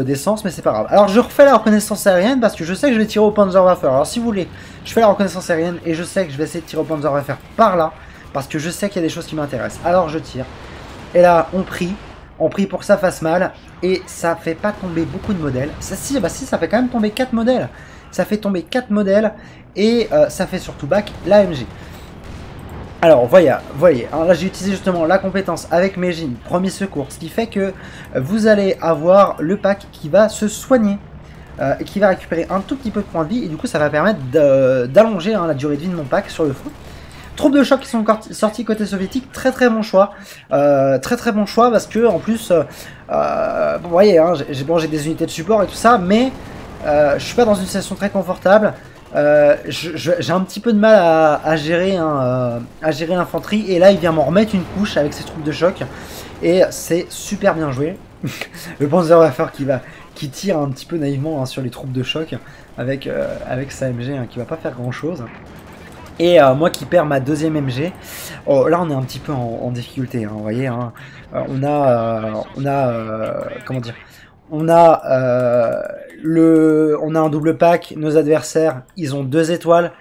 Speaker 1: d'essence, mais c'est pas grave. Alors je refais la reconnaissance aérienne parce que je sais que je vais tirer au Panzerwaffe. Alors si vous voulez, je fais la reconnaissance aérienne et je sais que je vais essayer de tirer au Panzerwaffe par là, parce que je sais qu'il y a des choses qui m'intéressent. Alors je tire. Et là, on prie pour que ça fasse mal, et ça fait pas tomber beaucoup de modèles. Ça, si, bah si, ça fait quand même tomber 4 modèles. Ça fait tomber 4 modèles, et ça fait surtout back l'AMG. Alors, voyez, alors là j'ai utilisé justement la compétence avec mes jeans, premier secours, ce qui fait que vous allez avoir le pack qui va se soigner et qui va récupérer un tout petit peu de points de vie, et du coup ça va permettre d'allonger la durée de vie de mon pack sur le front. Troupes de choc qui sont sorties côté soviétique, très très bon choix, très bon choix, parce que en plus, vous voyez, hein, j'ai des unités de support et tout ça, mais je suis pas dans une situation très confortable. J'ai un petit peu de mal à gérer l'infanterie, et là il vient m'en remettre une couche avec ses troupes de choc, et c'est super bien joué. Le Panzerwaffe qui tire un petit peu naïvement, hein, sur les troupes de choc avec sa MG, hein, qui va pas faire grand chose, et moi qui perds ma deuxième MG. Oh, là on est un petit peu en difficulté, hein, vous voyez, hein. On a comment dire, on a un double pack. Nos adversaires, ils ont 2 étoiles.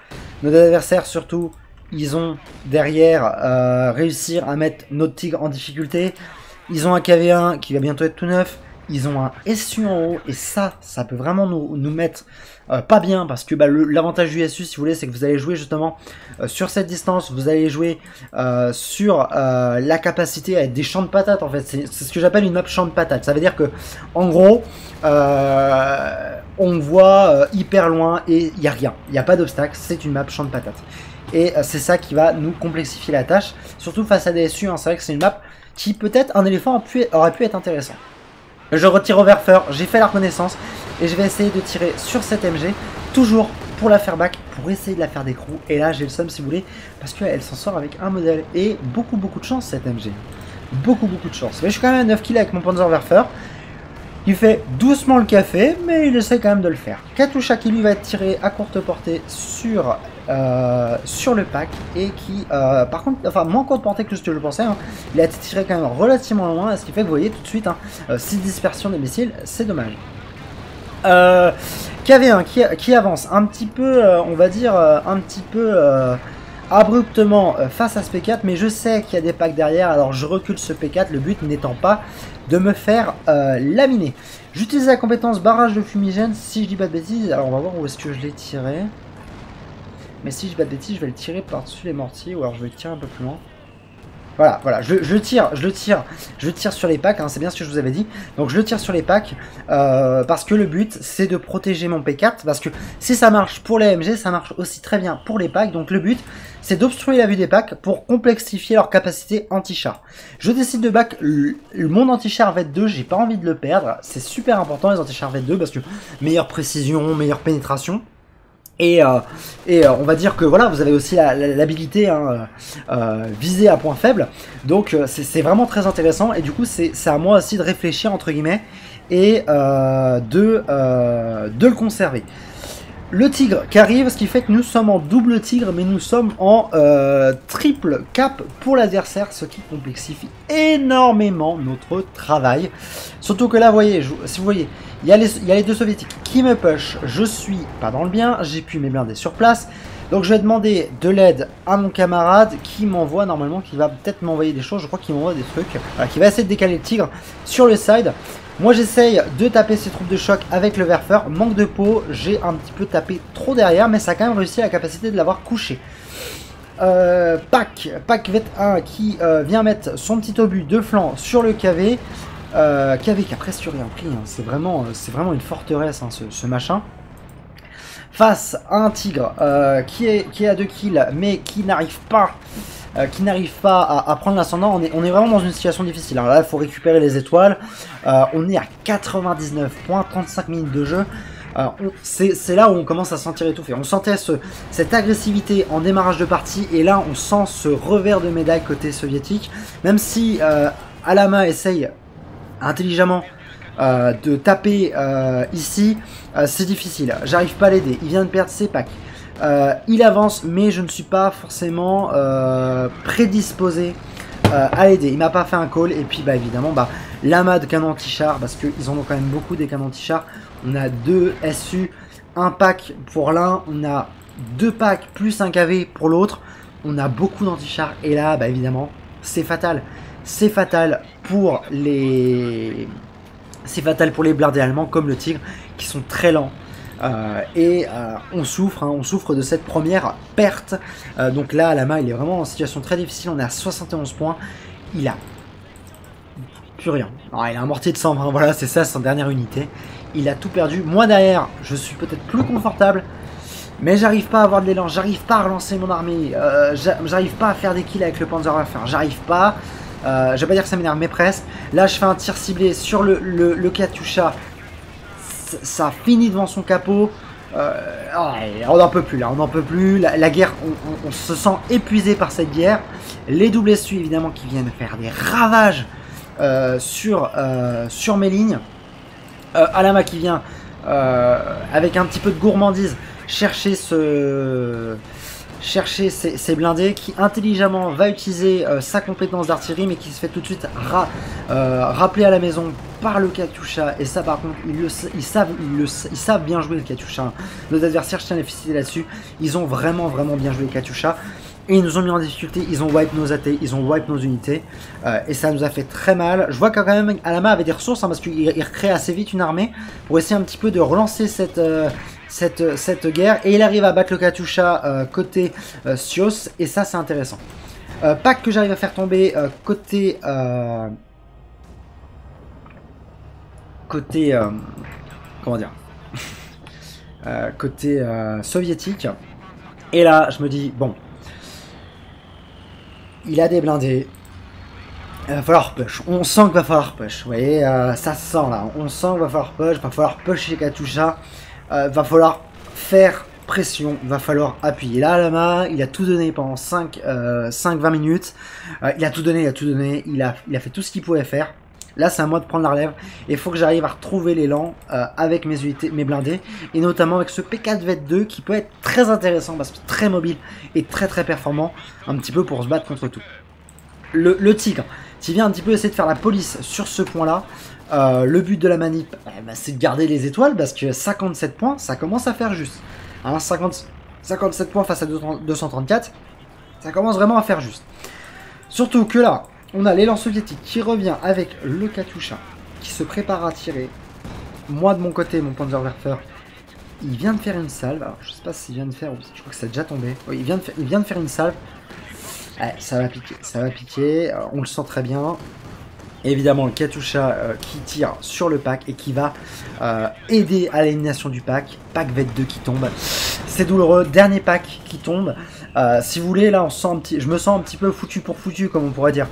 Speaker 1: Nos adversaires, surtout, ils ont derrière réussir à mettre notre tigre en difficulté. Ils ont un KV1 qui va bientôt être tout neuf. Ils ont un SU en haut, et ça peut vraiment nous mettre pas bien, parce que bah, l'avantage du SU, si vous voulez, c'est que vous allez jouer justement sur cette distance, vous allez jouer sur la capacité à être des champs de patates, en fait. C'est ce que j'appelle une map champ de patates. Ça veut dire que, en gros, on voit hyper loin et il n'y a rien, il n'y a pas d'obstacle, c'est une map champ de patates. Et c'est ça qui va nous complexifier la tâche, surtout face à des SU, hein. C'est vrai que c'est une map qui, peut-être, un éléphant aurait pu être intéressant. Je retire au verfeur, j'ai fait la reconnaissance, et je vais essayer de tirer sur cette MG, toujours pour la faire back, pour essayer de la faire d'écrou. Et là j'ai le seum, si vous voulez, parce qu'elle s'en sort avec un modèle, et beaucoup de chance cette MG. Beaucoup de chance. Mais je suis quand même à 9 kills avec mon Panzerwaffe. Il fait doucement le café, mais il essaie quand même de le faire. Katyusha qui lui va être tiré à courte portée sur le pack, et qui par contre, enfin moins courte portée que ce que je pensais, hein. Il a été tiré quand même relativement loin, ce qui fait que vous voyez tout de suite, hein, 6 dispersions des missiles, c'est dommage. KV1 qui avance un petit peu, on va dire un petit peu abruptement face à ce P4, mais je sais qu'il y a des packs derrière, alors je recule ce P4, le but n'étant pas de me faire laminer. J'utilise la compétence barrage de fumigène, si je dis pas de bêtises. Alors on va voir où est-ce que je l'ai tiré. Mais si je dis pas de bêtises, je vais le tirer par-dessus les mortiers, ou alors je vais le tirer un peu plus loin. Voilà, je tire sur les packs, hein, c'est bien ce que je vous avais dit. Donc je le tire sur les packs, parce que le but c'est de protéger mon P4, parce que si ça marche pour les AMG, ça marche aussi très bien pour les packs. Donc le but c'est d'obstruer la vue des packs pour complexifier leur capacité anti-char. Je décide de back mon anti-char V2, j'ai pas envie de le perdre, c'est super important les anti-chars V2, parce que meilleure précision, meilleure pénétration. Et on va dire que voilà, vous avez aussi l'habilité hein, visée à point faible, donc c'est vraiment très intéressant. Et du coup c'est à moi aussi de réfléchir entre guillemets et de le conserver. Le tigre qui arrive, ce qui fait que nous sommes en double tigre, mais nous sommes en triple cap pour l'adversaire, ce qui complexifie énormément notre travail. Surtout que là, vous voyez, si vous voyez, il y a les deux soviétiques qui me push, je suis pas dans le bien, j'ai pu mes blindés sur place. Donc je vais demander de l'aide à mon camarade qui m'envoie normalement, qui va peut-être m'envoyer des choses, je crois qu'il m'envoie des trucs, voilà, qui va essayer de décaler le tigre sur le side. Moi j'essaye de taper ces troupes de choc avec le Werfer, manque de peau, j'ai un petit peu tapé trop derrière, mais ça a quand même réussi à la capacité de l'avoir couché. Pac V1 qui vient mettre son petit obus de flanc sur le KV, KV qui a presque rempli, hein. C'est vraiment une forteresse hein, ce machin. Face à un tigre qui est à 2 kills, mais qui n'arrive pas à prendre l'ascendant. On est vraiment dans une situation difficile. Alors là, il faut récupérer les étoiles. On est à 99 points, 35 minutes de jeu. C'est là où on commence à se sentir étouffé. On sentait cette agressivité en démarrage de partie, et là on sent ce revers de médaille côté soviétique. Même si Alama essaye intelligemment de taper ici, c'est difficile. J'arrive pas à l'aider. Il vient de perdre ses packs. Il avance, mais je ne suis pas forcément prédisposé à l'aider. Il m'a pas fait un call, et puis bah évidemment l'amas de canons anti-char, parce qu'ils en ont quand même beaucoup des canons anti-char. On a 2 SU, un pack pour l'un, on a 2 packs plus un KV pour l'autre. On a beaucoup d'anti-char, et là bah évidemment c'est fatal. C'est fatal pour les blindés allemands comme le tigre, qui sont très lents. On souffre de cette première perte. Donc là, Alama, il est vraiment en situation très difficile. On est à 71 points. Il a plus rien. Alors, il a un mortier de 120. Voilà, c'est ça, sa dernière unité. Il a tout perdu. Moi, derrière, je suis peut-être plus confortable, mais j'arrive pas à avoir de l'élan. J'arrive pas à relancer mon armée. J'arrive pas à faire des kills avec le Panzerwerfer. J'arrive pas. Je vais pas dire que ça m'énerve, mais presque. Là, je fais un tir ciblé sur le Katyusha. Ça finit devant son capot. On n'en peut plus là, on n'en peut plus. La guerre, on se sent épuisé par cette guerre. Les doubles SU évidemment qui viennent faire des ravages sur mes lignes. Alama qui vient avec un petit peu de gourmandise chercher ses blindés, qui intelligemment va utiliser sa compétence d'artillerie, mais qui se fait tout de suite rappeler à la maison par le Katyusha. Et ça par contre ils savent bien jouer le Katyusha. Nos adversaires, je tiens à les féliciter là-dessus, ils ont vraiment bien joué le Katyusha, et ils nous ont mis en difficulté. Ils ont wipe nos AT, ils ont wipe nos unités, et ça nous a fait très mal. Je vois quand même Alama avait des ressources hein, parce qu'il recrée assez vite une armée pour essayer un petit peu de relancer cette guerre, et il arrive à battre le Katyusha côté Sios, et ça c'est intéressant. Pack que j'arrive à faire tomber côté comment dire côté soviétique, et là je me dis bon, il a des blindés, il va falloir push. On sent qu'il va falloir push. Vous voyez, ça se sent là. On sent qu'il va falloir push. Il va falloir push chez Katyusha. Va falloir faire pression. Il va falloir appuyer. Là, Alama, il a tout donné pendant 5-20 minutes. Il a tout donné. Il a fait tout ce qu'il pouvait faire. Là, c'est à moi de prendre la relève. Et il faut que j'arrive à retrouver l'élan avec mes unités, mes blindés. Et notamment avec ce P4V2 qui peut être très intéressant parce que très mobile et très performant. Un petit peu pour se battre contre tout. Le tigre qui vient un petit peu essayer de faire la police sur ce point-là. Le but de la manip, c'est de garder les étoiles parce que 57 points, ça commence à faire juste. Hein, 57 points face à 234, ça commence vraiment à faire juste. Surtout que là, on a l'élan soviétique qui revient avec le Katyusha, qui se prépare à tirer. Moi de mon côté, mon Panzerwerfer, il vient de faire une salve. Alors je sais pas s'il vient de faire, je crois que ça a déjà tombé. Oui, il vient de faire une salve. Ouais, ça va piquer, on le sent très bien. Évidemment, le Katyusha qui tire sur le pack et qui va aider à l'élimination du pack. Pack V2 qui tombe. C'est douloureux. Dernier pack qui tombe. Si vous voulez, là, je me sens un petit peu foutu pour foutu, comme on pourrait dire.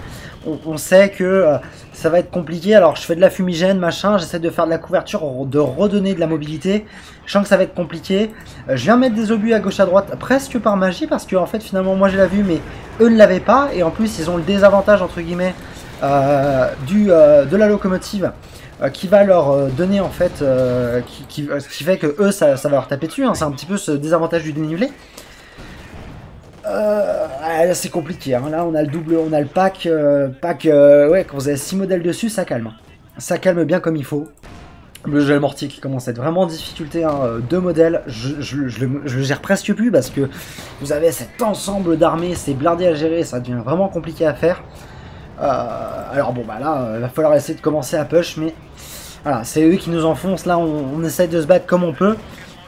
Speaker 1: On sait que ça va être compliqué. Alors, je fais de la fumigène, machin. J'essaie de faire de la couverture, de redonner de la mobilité. Je sens que ça va être compliqué. Je viens mettre des obus à gauche à droite, presque par magie, parce que en fait, finalement, moi, j'ai la vue, mais eux ne l'avaient pas. Et en plus, ils ont le désavantage, entre guillemets, de la locomotive qui va leur donner en fait qui fait que eux ça va leur taper dessus, hein. C'est un petit peu ce désavantage du dénivelé. Là c'est compliqué, hein. Là on a le double, on a le pack, ouais, quand vous avez 6 modèles dessus ça calme. Ça calme bien comme il faut. Le gel mortier qui commence à être vraiment en difficulté, hein. 2 modèles, je le gère presque plus parce que vous avez cet ensemble d'armées, c'est blindé à gérer, ça devient vraiment compliqué à faire. Alors bon bah là, il va falloir essayer de commencer à push, mais voilà, c'est eux qui nous enfoncent. Là on essaie de se battre comme on peut,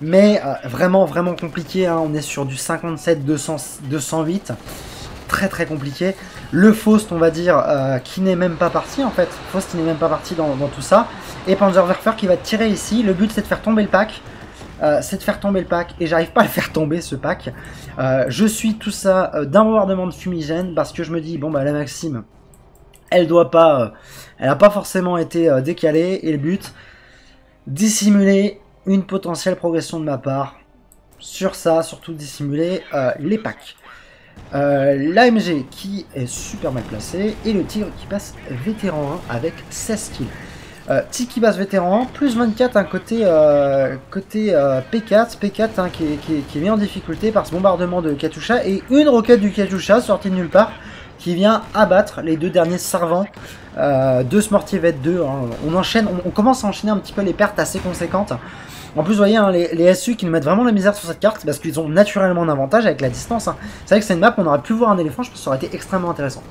Speaker 1: mais vraiment compliqué, hein. On est sur du 57 208, très compliqué. Le Faust, on va dire, qui n'est même pas parti en fait, Faust qui n'est même pas parti dans tout ça, et Panzerwerfer qui va tirer ici. Le but c'est de faire tomber le pack. Et j'arrive pas à le faire tomber ce pack. Je suis tout ça d'un bombardement de fumigène parce que je me dis bon bah la Maxime elle doit pas, elle a pas forcément été décalée, et le but dissimuler une potentielle progression de ma part sur ça, surtout dissimuler les packs. L'AMG qui est super mal placé et le Tigre qui passe vétéran 1 avec 16 kills. Tigre qui passe vétéran 1, plus 24 un côté P4 hein, qui est mis en difficulté par ce bombardement de Katyusha et une roquette du Katyusha sortie de nulle part qui vient abattre les 2 derniers servants de ce mortier V2. Hein. On commence à enchaîner un petit peu les pertes assez conséquentes. En plus, vous voyez, hein, les SU qui nous mettent vraiment la misère sur cette carte parce qu'ils ont naturellement un avantage avec la distance. Hein. C'est vrai que c'est une map où on aurait pu voir un éléphant, je pense que ça aurait été extrêmement intéressant.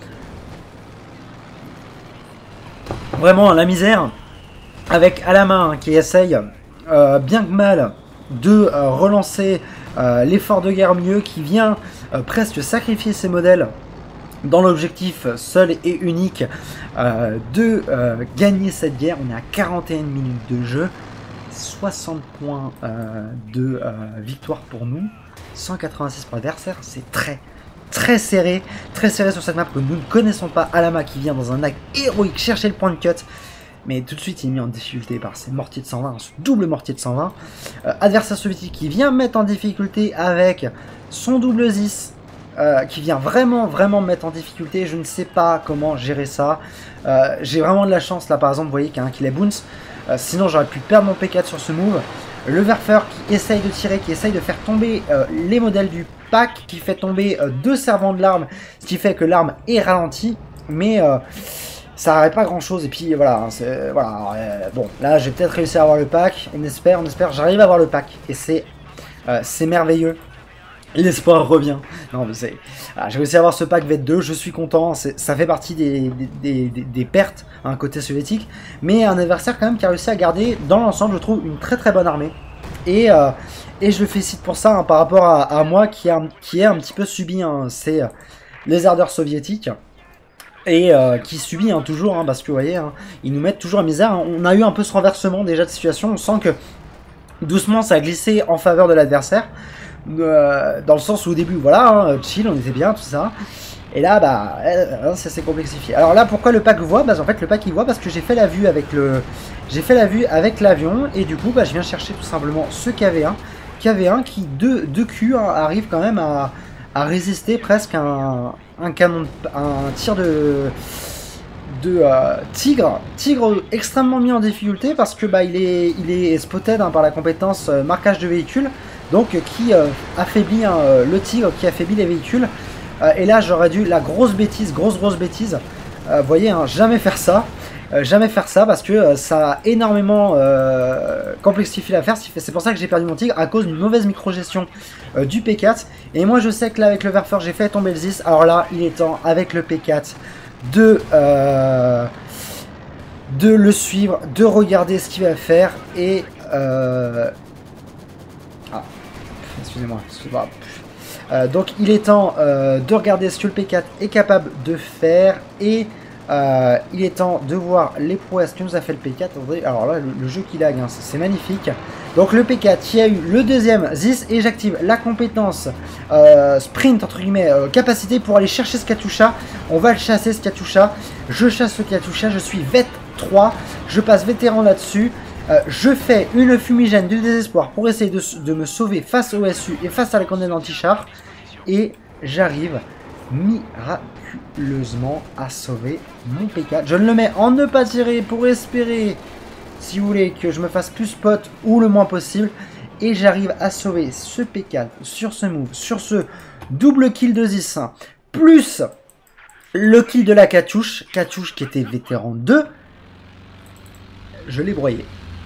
Speaker 1: Vraiment, la misère avec Alama hein, qui essaye bien que mal de relancer l'effort de guerre mieux, qui vient presque sacrifier ses modèles dans l'objectif seul et unique de gagner cette guerre. On est à 41 minutes de jeu, 60 points de victoire pour nous, 186 pour l'adversaire. C'est très serré sur cette map que nous ne connaissons pas. Alama qui vient dans un acte héroïque chercher le point de cut, mais tout de suite il est mis en difficulté par ses mortiers de 120, ce double mortier de 120. Adversaire soviétique qui vient mettre en difficulté avec son double Zis, qui vient vraiment me mettre en difficulté. Je ne sais pas comment gérer ça. J'ai vraiment de la chance là, par exemple, vous voyez qu'il y a un kill à bounce. Sinon j'aurais pu perdre mon P4 sur ce move. Le Werfer qui essaye de tirer, qui essaye de faire tomber les modèles du pack, qui fait tomber 2 servants de l'arme, ce qui fait que l'arme est ralentie, mais ça n'arrête pas grand chose. Et puis voilà, bon là j'ai peut-être réussi à avoir le pack, on espère, j'arrive à avoir le pack et c'est merveilleux. L'espoir revient. Non mais c'est... j'ai réussi à avoir ce pack V2, je suis content, ça fait partie des pertes à un côté soviétique, mais un adversaire quand même qui a réussi à garder dans l'ensemble, je trouve, une très bonne armée. Et je le félicite pour ça, hein, par rapport à moi qui est un petit peu subi hein, ces lézardeurs soviétiques. Et qui subit hein, toujours, hein, parce que vous voyez, hein, ils nous mettent toujours à misère. Hein. On a eu un peu ce renversement déjà de situation, on sent que doucement ça a glissé en faveur de l'adversaire. Dans le sens où au début voilà hein, chill, on était bien tout ça, et là bah ça s'est complexifié. Alors là pourquoi le pack voit, bah en fait le pack il voit parce que j'ai fait la vue avec l'avion, et du coup bah je viens chercher tout simplement ce KV1 qui de Q hein, arrive quand même à résister presque un tir de Tigre extrêmement mis en difficulté parce que bah il est spotted hein, par la compétence marquage de véhicule, donc qui affaiblit hein, le Tigre, qui affaiblit les véhicules. Et là j'aurais dû, la grosse bêtise, vous voyez hein, jamais faire ça parce que ça a énormément complexifié l'affaire. C'est pour ça que j'ai perdu mon Tigre, à cause d'une mauvaise micro-gestion du P4. Et moi je sais que là avec le Werfer j'ai fait tomber le Zis. Alors là il est temps avec le P4 de le suivre, de regarder ce qu'il va faire. Et excusez-moi. Donc il est temps de regarder ce que le P4 est capable de faire et il est temps de voir les prouesses que nous a fait le P4. Alors là, le jeu qui lag, hein, c'est magnifique. Donc le P4 qui a eu le deuxième Zis et j'active la compétence sprint entre guillemets capacité pour aller chercher ce Katyusha. On va le chasser ce Katyusha. Je chasse ce Katyusha, je suis vet 3, je passe vétéran là-dessus. Je fais une fumigène du désespoir pour essayer de me sauver face au SU et face à la condamne anti-char. Et j'arrive miraculeusement à sauver mon P4. Je le mets en ne pas tirer pour espérer, si vous voulez, que je me fasse plus spot ou le moins possible. Et j'arrive à sauver ce P4 sur ce move, sur ce double kill de Zis, plus le kill de la Katyush qui était vétéran 2. Je l'ai broyé.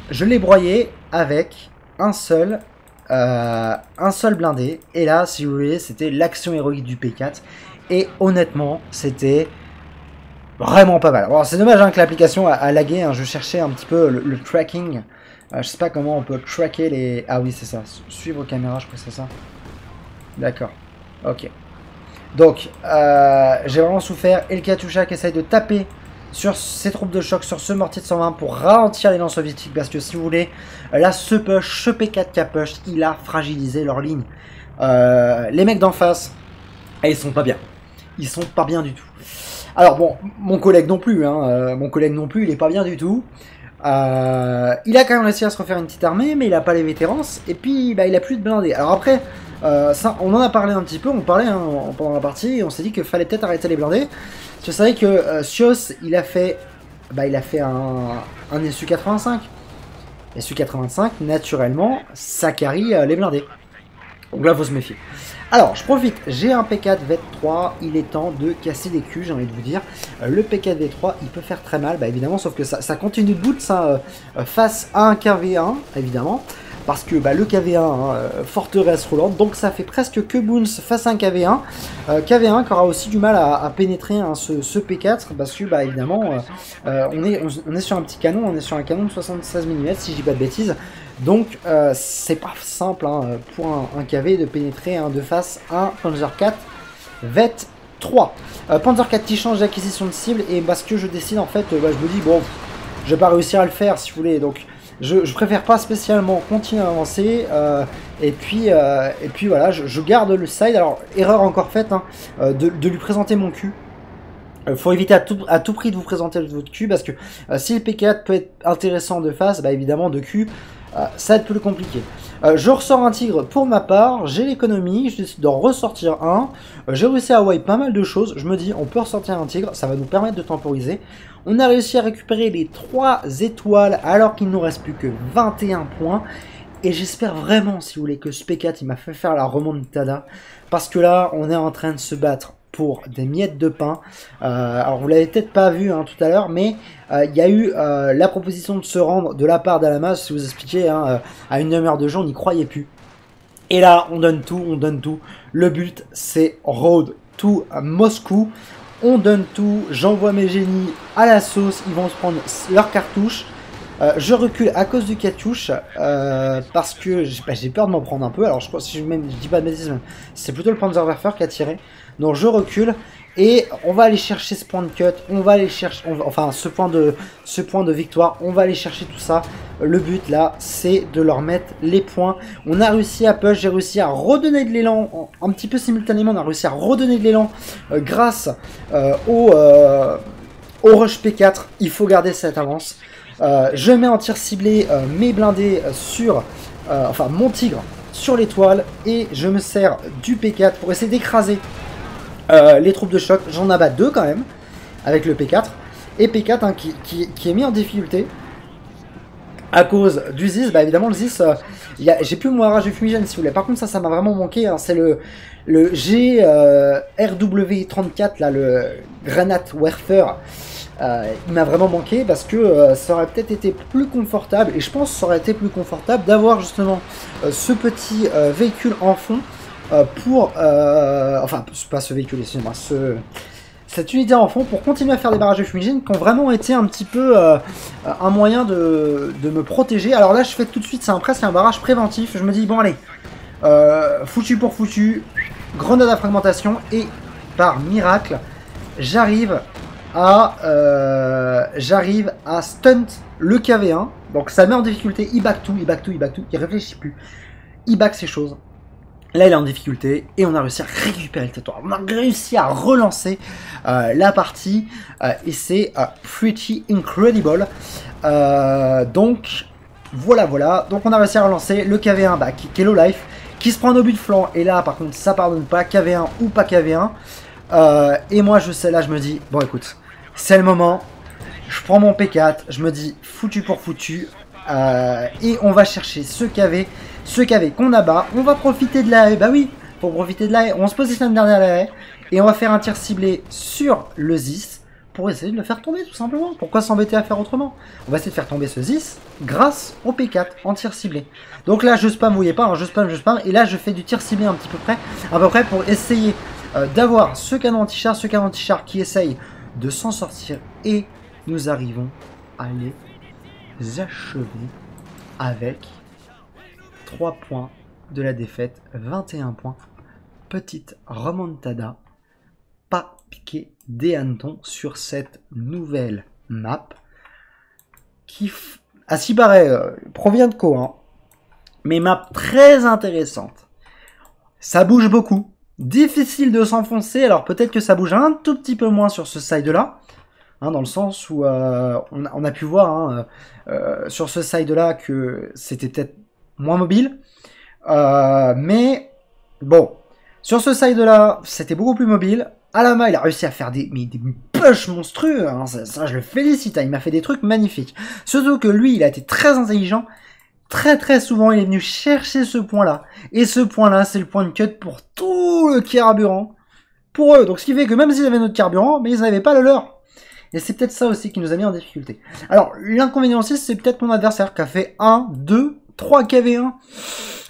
Speaker 1: Je l'ai broyé avec un seul blindé. Et là, si vous voulez, c'était l'action héroïque du P4. Et honnêtement, c'était vraiment pas mal. Alors, c'est dommage hein, que l'application a lagué. Hein. Je cherchais un petit peu le tracking. Je sais pas comment on peut tracker les... Ah oui, c'est ça. Suivre caméra, je crois que c'est ça. D'accord. Ok. Donc, j'ai vraiment souffert. Et le Katyusha qui essaye de taper sur ces troupes de choc, sur ce mortier de 120 pour ralentir les lances soviétiques. Parce que si vous voulez, là, ce P4 qui a push, il a fragilisé leur ligne. Les mecs d'en face, ils sont pas bien. Ils sont pas bien du tout. Alors bon, mon collègue non plus, hein, il est pas bien du tout. Il a quand même réussi à se refaire une petite armée, mais il a pas les vétérances, et puis bah, il a plus de blindés. Alors après, ça, on en a parlé un petit peu, on parlait hein, pendant la partie, et on s'est dit qu'il fallait peut-être arrêter les blindés. Je savais que Sios, il a fait un SU-85. SU-85, naturellement, ça carry les blindés. Donc là, faut se méfier. Alors, je profite, j'ai un P4 V3, il est temps de casser des culs, j'ai envie de vous dire. Le P4 V3, il peut faire très mal, bah évidemment, sauf que ça continue de boot ça, face à un KV1, évidemment. Parce que bah, le KV1, hein, forteresse roulante, donc ça fait presque que bounce face à un KV1. KV1 qui aura aussi du mal à pénétrer hein, ce P4, parce que bah, évidemment, on est sur un petit canon, on est sur un canon de 76 mm, si je dis pas de bêtises. Donc c'est pas simple hein, pour un KV de pénétrer hein, de face à un Panzer 4 VET 3. Panzer 4 qui change d'acquisition de cible, et parce que je décide en fait, bah, je me dis bon, je vais pas réussir à le faire si vous voulez, donc je préfère pas spécialement continuer à avancer, et puis voilà, je garde le side. Alors erreur encore faite hein, de lui présenter mon cul. Faut éviter à tout prix de vous présenter votre cul, parce que si le P4 peut être intéressant de face, bah évidemment de cul, ça va être plus compliqué. Je ressors un tigre pour ma part, j'ai l'économie, je décide d'en ressortir un. J'ai réussi à wipe pas mal de choses, je me dis on peut ressortir un tigre, ça va nous permettre de temporiser. On a réussi à récupérer les 3 étoiles alors qu'il ne nous reste plus que 21 points. Et j'espère vraiment, si vous voulez, que ce P4 il m'a fait faire la remontada, parce que là on est en train de se battre pour des miettes de pain. Alors vous l'avez peut-être pas vu hein, tout à l'heure, mais il y a eu la proposition de se rendre de la part d'Alamas, si vous expliquez, hein, à une demi-heure de jeu, on n'y croyait plus. Et là, on donne tout, on donne tout. Le but, c'est Road to Moscou. On donne tout, j'envoie mes génies à la sauce, ils vont se prendre leurs cartouches. Je recule à cause du Katyush, parce que j'ai peur de m'en prendre un peu. Alors je crois, si je dis pas de bêtises, c'est plutôt le Panzerwerfer qui a tiré. Donc je recule et on va aller chercher ce point de cut, on va aller chercher, enfin ce point de victoire, on va aller chercher tout ça. Le but là, c'est de leur mettre les points. On a réussi à push, j'ai réussi à redonner de l'élan, un petit peu simultanément, on a réussi à redonner de l'élan grâce au rush P4. Il faut garder cette avance. Je mets en tir ciblé mes blindés sur, enfin mon tigre sur l'étoile, et je me sers du P4 pour essayer d'écraser les troupes de choc. J'en abats 2 quand même avec le P4, et P4 hein, qui est mis en difficulté à cause du Zis. Bah évidemment le Zis, j'ai plus mon rage de fumigène si vous voulez. Par contre ça m'a vraiment manqué hein. C'est le GRW34 là, le Granate Werfer. Il m'a vraiment manqué, parce que ça aurait peut-être été plus confortable, et je pense que ça aurait été plus confortable d'avoir justement ce petit véhicule en fond pour, enfin pas ce véhicule, excusez-moi, cette unité en fond pour continuer à faire des barrages de fumigène qui ont vraiment été un petit peu un moyen de me protéger. Alors là je fais tout de suite, c'est presque un barrage préventif, je me dis bon allez, Foutu pour foutu, grenade à fragmentation, et par miracle, j'arrive à stunt le KV1. Donc ça met en difficulté, il back tout, il réfléchit plus. Il back ces choses. Là, il est en difficulté et on a réussi à récupérer le territoire. On a réussi à relancer la partie et c'est pretty incredible. Donc, voilà. Donc, on a réussi à relancer le KV1 qui est low life, qui se prend un obus de flanc. Et là, par contre, ça pardonne pas. KV1 ou pas KV1. Et moi, je sais, là, je me dis, bon, écoute, c'est le moment. Je prends mon P4, je me dis foutu pour foutu. Et on va chercher ce KV qu'on abat. On va profiter de la haie. Bah oui, pour profiter de la haie, on se positionne derrière la haie. Et on va faire un tir ciblé sur le Zis pour essayer de le faire tomber tout simplement. Pourquoi s'embêter à faire autrement? On va essayer de faire tomber ce Zis grâce au P4 en tir ciblé. Donc là je spam, vous voyez pas, hein, je spam. Et là je fais du tir ciblé à peu près pour essayer d'avoir ce canon anti-char qui essaye de s'en sortir. Et nous arrivons à les achever avec 3 points de la défaite, 21 points. Petite remontada, pas piqué des hannetons sur cette nouvelle map qui, à ce qui paraît, provient de Koh, mais map très intéressante. Ça bouge beaucoup, difficile de s'enfoncer, alors peut-être que ça bouge un tout petit peu moins sur ce side-là, dans le sens où on a pu voir sur ce side-là que c'était peut-être moins mobile. Mais bon, sur ce side-là, c'était beaucoup plus mobile. Alama, il a réussi à faire des push monstrueux. Ça, je le félicite. Il m'a fait des trucs magnifiques. Surtout que lui, il a été très intelligent. Très souvent, il est venu chercher ce point-là. Et ce point-là, c'est le point de cut pour tout le carburant. Pour eux. Donc, ce qui fait que même s'ils avaient notre carburant, mais ils n'avaient pas le leur. Et c'est peut-être ça aussi qui nous a mis en difficulté. Alors, l'inconvénient aussi, c'est peut-être mon adversaire qui a fait 1, 2, 3 KV1.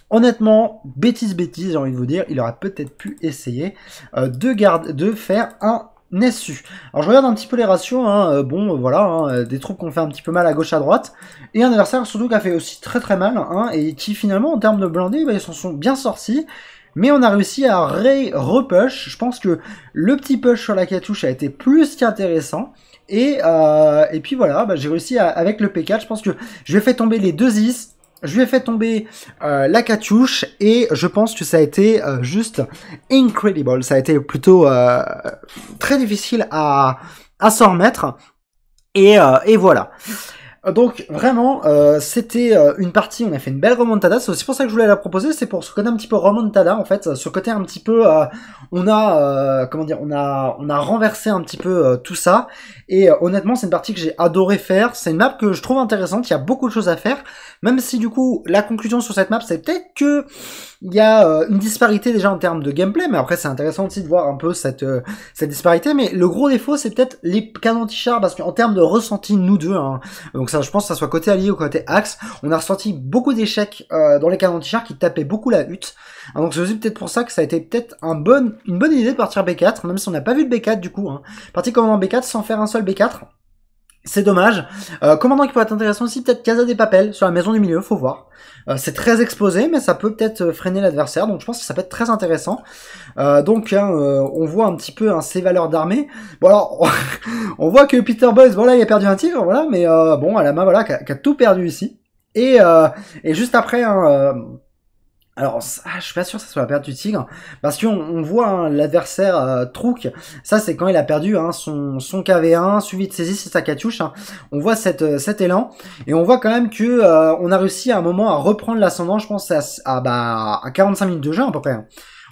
Speaker 1: Honnêtement, bêtise, j'ai envie de vous dire, il aurait peut-être pu essayer de faire un SU. Alors je regarde un petit peu les ratios, voilà, des troupes qui ont fait un petit peu mal à gauche à droite, et un adversaire surtout qui a fait aussi très mal, et qui finalement en termes de blindés, ils s'en sont bien sortis. Mais on a réussi à repush. Je pense que le petit push sur la Katyusha a été plus qu'intéressant. Et puis voilà, j'ai réussi avec le P4. Je pense que je lui ai fait tomber les deux Is. Je lui ai fait tomber la Katyusha. Et je pense que ça a été juste incredible. Ça a été plutôt très difficile à s'en remettre. Et voilà. Donc vraiment, c'était une partie, on a fait une belle remontada, c'est aussi pour ça que je voulais la proposer, c'est pour ce côté un petit peu remontada en fait, ce côté un petit peu, on a renversé un petit peu tout ça, et honnêtement c'est une partie que j'ai adoré faire, c'est une map que je trouve intéressante, il y a beaucoup de choses à faire, même si du coup la conclusion sur cette map c'est peut-être que il y a une disparité déjà en termes de gameplay, mais après c'est intéressant aussi de voir un peu cette disparité, mais le gros défaut c'est peut-être les canons anti-char, parce qu'en termes de ressenti, nous deux, donc ça je pense que ça soit côté allié ou côté axe, on a ressenti beaucoup d'échecs dans les canons anti-char qui tapaient beaucoup la hutte, donc c'est aussi peut-être pour ça que ça a été peut-être une bonne idée de partir B4, même si on n'a pas vu de B4 du coup, partir commandant B4 sans faire un seul B4. C'est dommage. Commandant qui pourrait être intéressant aussi, peut-être Casa des Papels sur la maison du milieu, faut voir. C'est très exposé, mais ça peut peut-être freiner l'adversaire, donc je pense que ça peut être très intéressant. On voit un petit peu ses valeurs d'armée. Bon alors, on voit que Peter Boyce, voilà, il a perdu un tigre, voilà, mais Alama, voilà, qui a tout perdu ici. Et juste après, alors, je suis pas sûr que ça soit la perte du tigre, parce qu'on voit l'adversaire Trouk, ça c'est quand il a perdu son KV1, suivi de saisie, c'est sa Katyusha, on voit cet élan, et on voit quand même que on a réussi à un moment à reprendre l'ascendant, je pense à 45 minutes de jeu à peu près.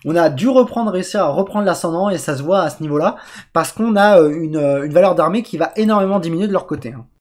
Speaker 1: On a dû réussir à reprendre l'ascendant, et ça se voit à ce niveau-là, parce qu'on a une valeur d'armée qui va énormément diminuer de leur côté.